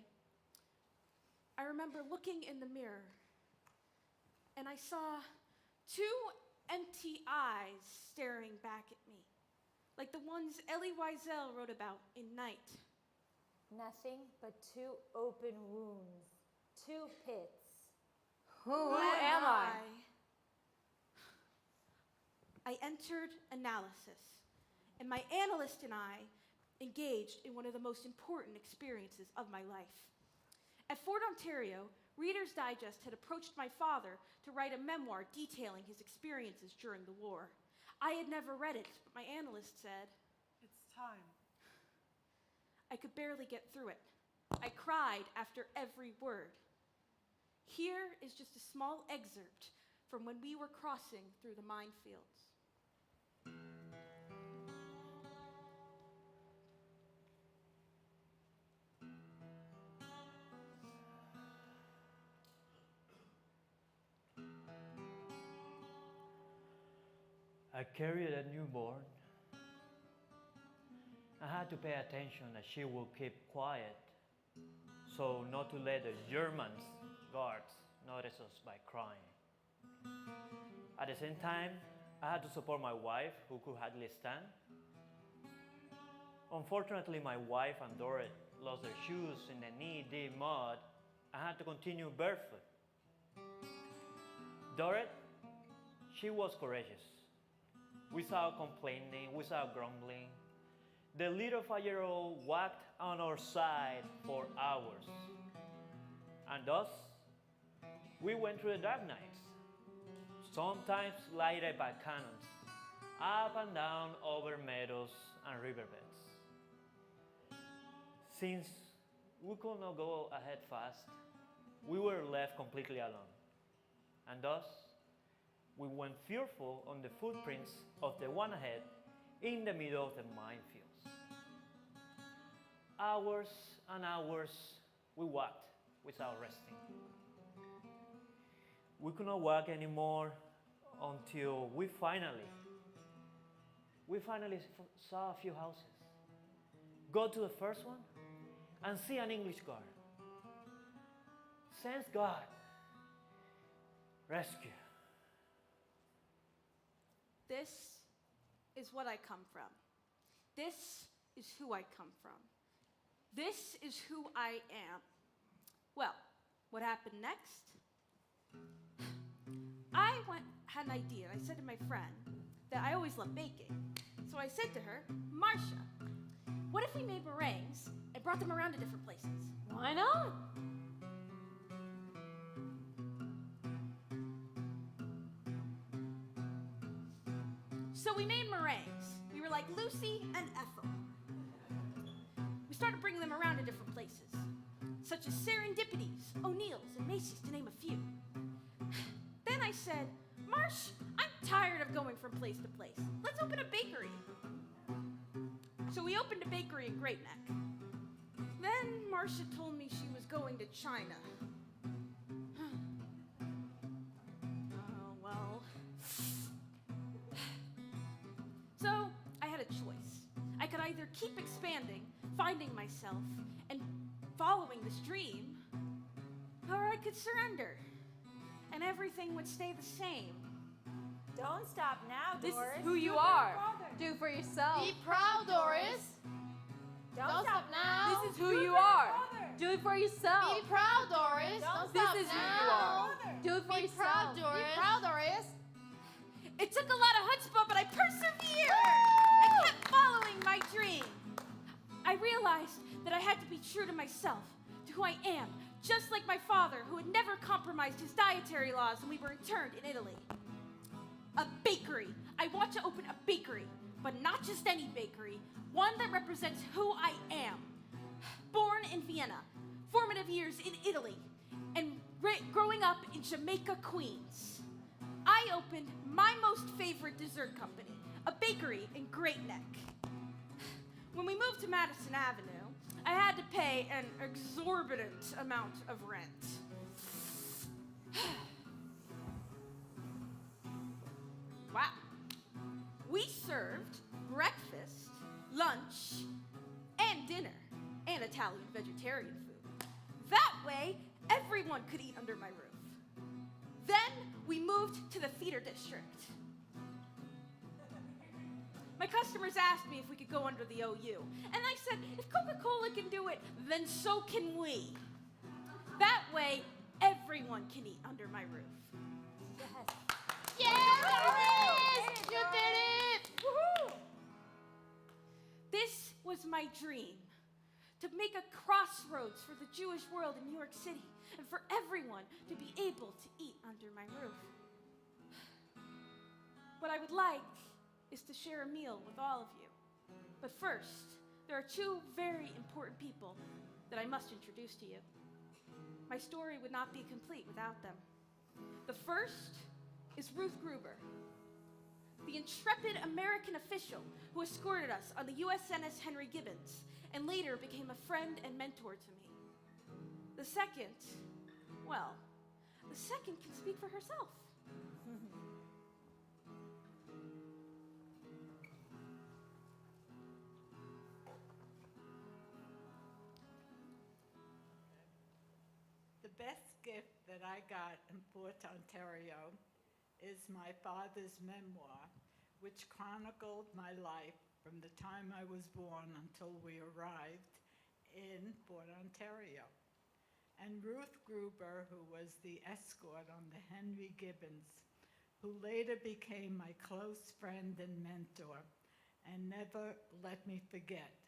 I remember looking in the mirror, and I saw 2 empty eyes staring back at me, like the ones Elie Wiesel wrote about in Night. Nothing but 2 open wounds, 2 pits. Who am I? I entered analysis, and my analyst and I engaged in one of the most important experiences of my life. At Fort Ontario, Reader's Digest had approached my father to write a memoir detailing his experiences during the war. I had never read it, but my analyst said, It's time. I could barely get through it. I cried after every word. Here is just a small excerpt from when we were crossing through the minefields. I carried a newborn, I had to pay attention that she would keep quiet, so not to let the Germans guards notice us by crying. At the same time, I had to support my wife, who could hardly stand. Unfortunately, my wife and Dorrit lost their shoes in the knee-deep mud. I had to continue barefoot. Dorrit, she was courageous. Without complaining, without grumbling, the little 5-year-old walked on our side for hours. And thus, we went through the dark nights, sometimes lighted by cannons, up and down over meadows and riverbeds. Since we could not go ahead fast, we were left completely alone. And thus, we went fearful on the footprints of the one ahead in the middle of the minefields. Hours and hours we walked without resting. We could not walk anymore until we finally saw a few houses. Go to the first one and see an English guard. Thank God. Rescue. This is what I come from. This is who I come from. This is who I am. Well, what happened next? I had an idea. I said to my friend that I always loved baking. So I said to her, Marcia, what if we made meringues and brought them around to different places? Why not? So we made meringues. We were like Lucy and Ethel. We started bringing them around to different places, such as Serendipities, O'Neill's, and Macy's, to name a few. Then I said, Marsh, I'm tired of going from place to place. Let's open a bakery. So we opened a bakery in Great Neck. Then Marcia told me she was going to China. Oh, well. So I had a choice. I could either keep expanding, finding myself, and following this dream, or I could surrender, and everything would stay the same. Don't stop now, This Doris. is who you are. Do for yourself. Be proud, Doris. Don't stop now. This is who you are. Do it for yourself. Be proud, Doris. Don't This stop is who now. you are. Do it for Be yourself. proud, Doris. Be proud, Doris. It took a lot of chutzpah, but I persevered. I kept following my dream. I realized that I had to be true to myself, to who I am, just like my father, who had never compromised his dietary laws when we were interned in Italy. A bakery. I want to open a bakery, but not just any bakery, one that represents who I am. Born in Vienna, formative years in Italy, and growing up in Jamaica, Queens, I opened my most favorite dessert company, a bakery in Great Neck. When we moved to Madison Avenue, I had to pay an exorbitant amount of rent. Wow. We served breakfast, lunch, and dinner, and Italian vegetarian food. That way, everyone could eat under my roof. Then we moved to the theater district. My customers asked me if we could go under the OU, and I said, if Coca-Cola can do it, then so can we. That way, everyone can eat under my roof. Yes. Yes, Doris! You did it! Woohoo! This was my dream, to make a crossroads for the Jewish world in New York City, and for everyone to be able to eat under my roof. What I would like is to share a meal with all of you. But first, there are two very important people that I must introduce to you. My story would not be complete without them. The first is Ruth Gruber, the intrepid American official who escorted us on the USNS Henry Gibbons and later became a friend and mentor to me. The second, well, the second can speak for herself. that I got in Port Ontario is my father's memoir, which chronicled my life from the time I was born until we arrived in Port Ontario. And Ruth Gruber, who was the escort on the Henry Gibbons, who later became my close friend and mentor and never let me forget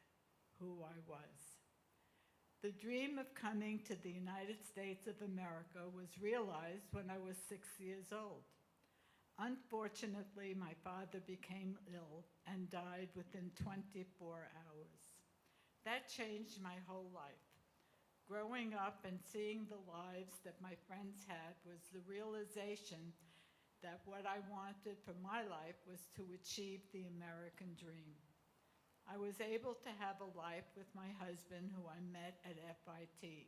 who I was. The dream of coming to the United States of America was realized when I was 6 years old. Unfortunately, my father became ill and died within 24 hours. That changed my whole life. Growing up and seeing the lives that my friends had was the realization that what I wanted for my life was to achieve the American dream. I was able to have a life with my husband, who I met at FIT.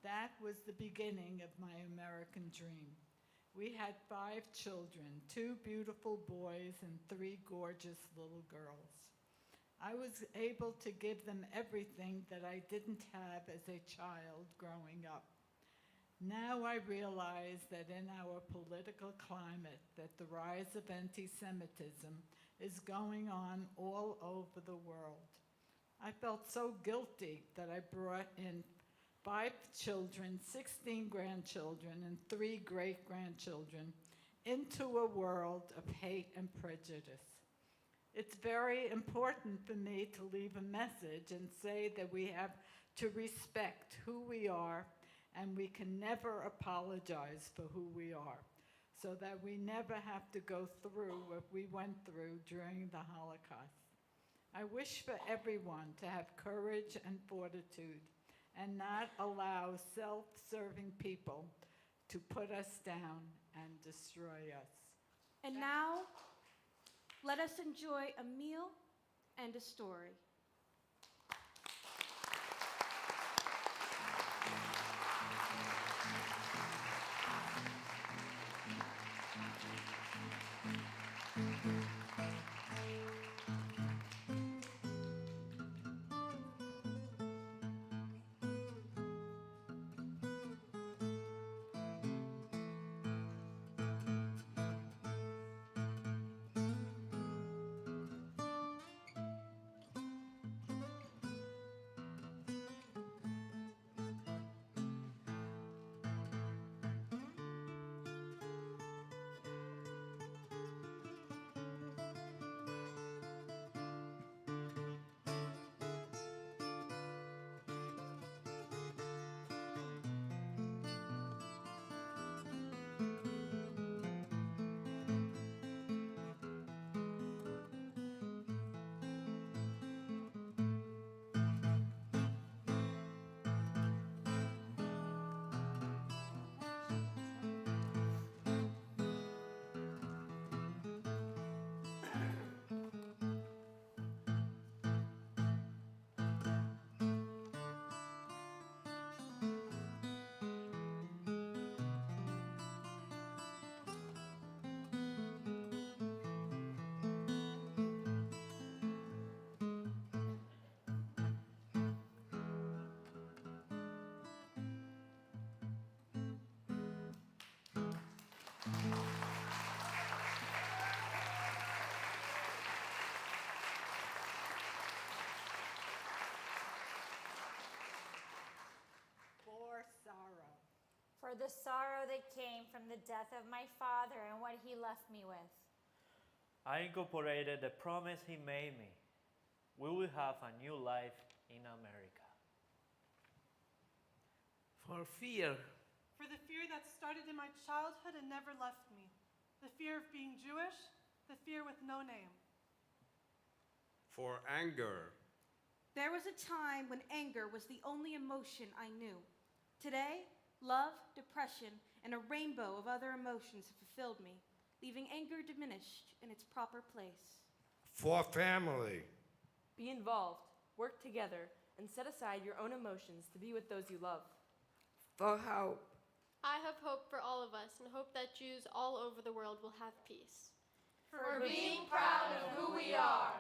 That was the beginning of my American dream. We had 5 children, 2 beautiful boys and 3 gorgeous little girls. I was able to give them everything that I didn't have as a child growing up. Now I realize that in our political climate, that the rise of anti-Semitism is going on all over the world. I felt so guilty that I brought in 5 children, 16 grandchildren, and 3 great-grandchildren into a world of hate and prejudice. It's very important for me to leave a message and say that we have to respect who we are, and we can never apologize for who we are, so that we never have to go through what we went through during the Holocaust. I wish for everyone to have courage and fortitude and not allow self-serving people to put us down and destroy us. And now, let us enjoy a meal and a story. For the sorrow that came from the death of my father and what he left me with. I incorporated the promise he made me. We will have a new life in America. For fear. For the fear that started in my childhood and never left me. The fear of being Jewish, the fear with no name. For anger. There was a time when anger was the only emotion I knew. Today, love, depression, and a rainbow of other emotions have fulfilled me, leaving anger diminished in its proper place. For family. Be involved, work together, and set aside your own emotions to be with those you love. For hope. I have hope for all of us and hope that Jews all over the world will have peace. For being proud of who we are.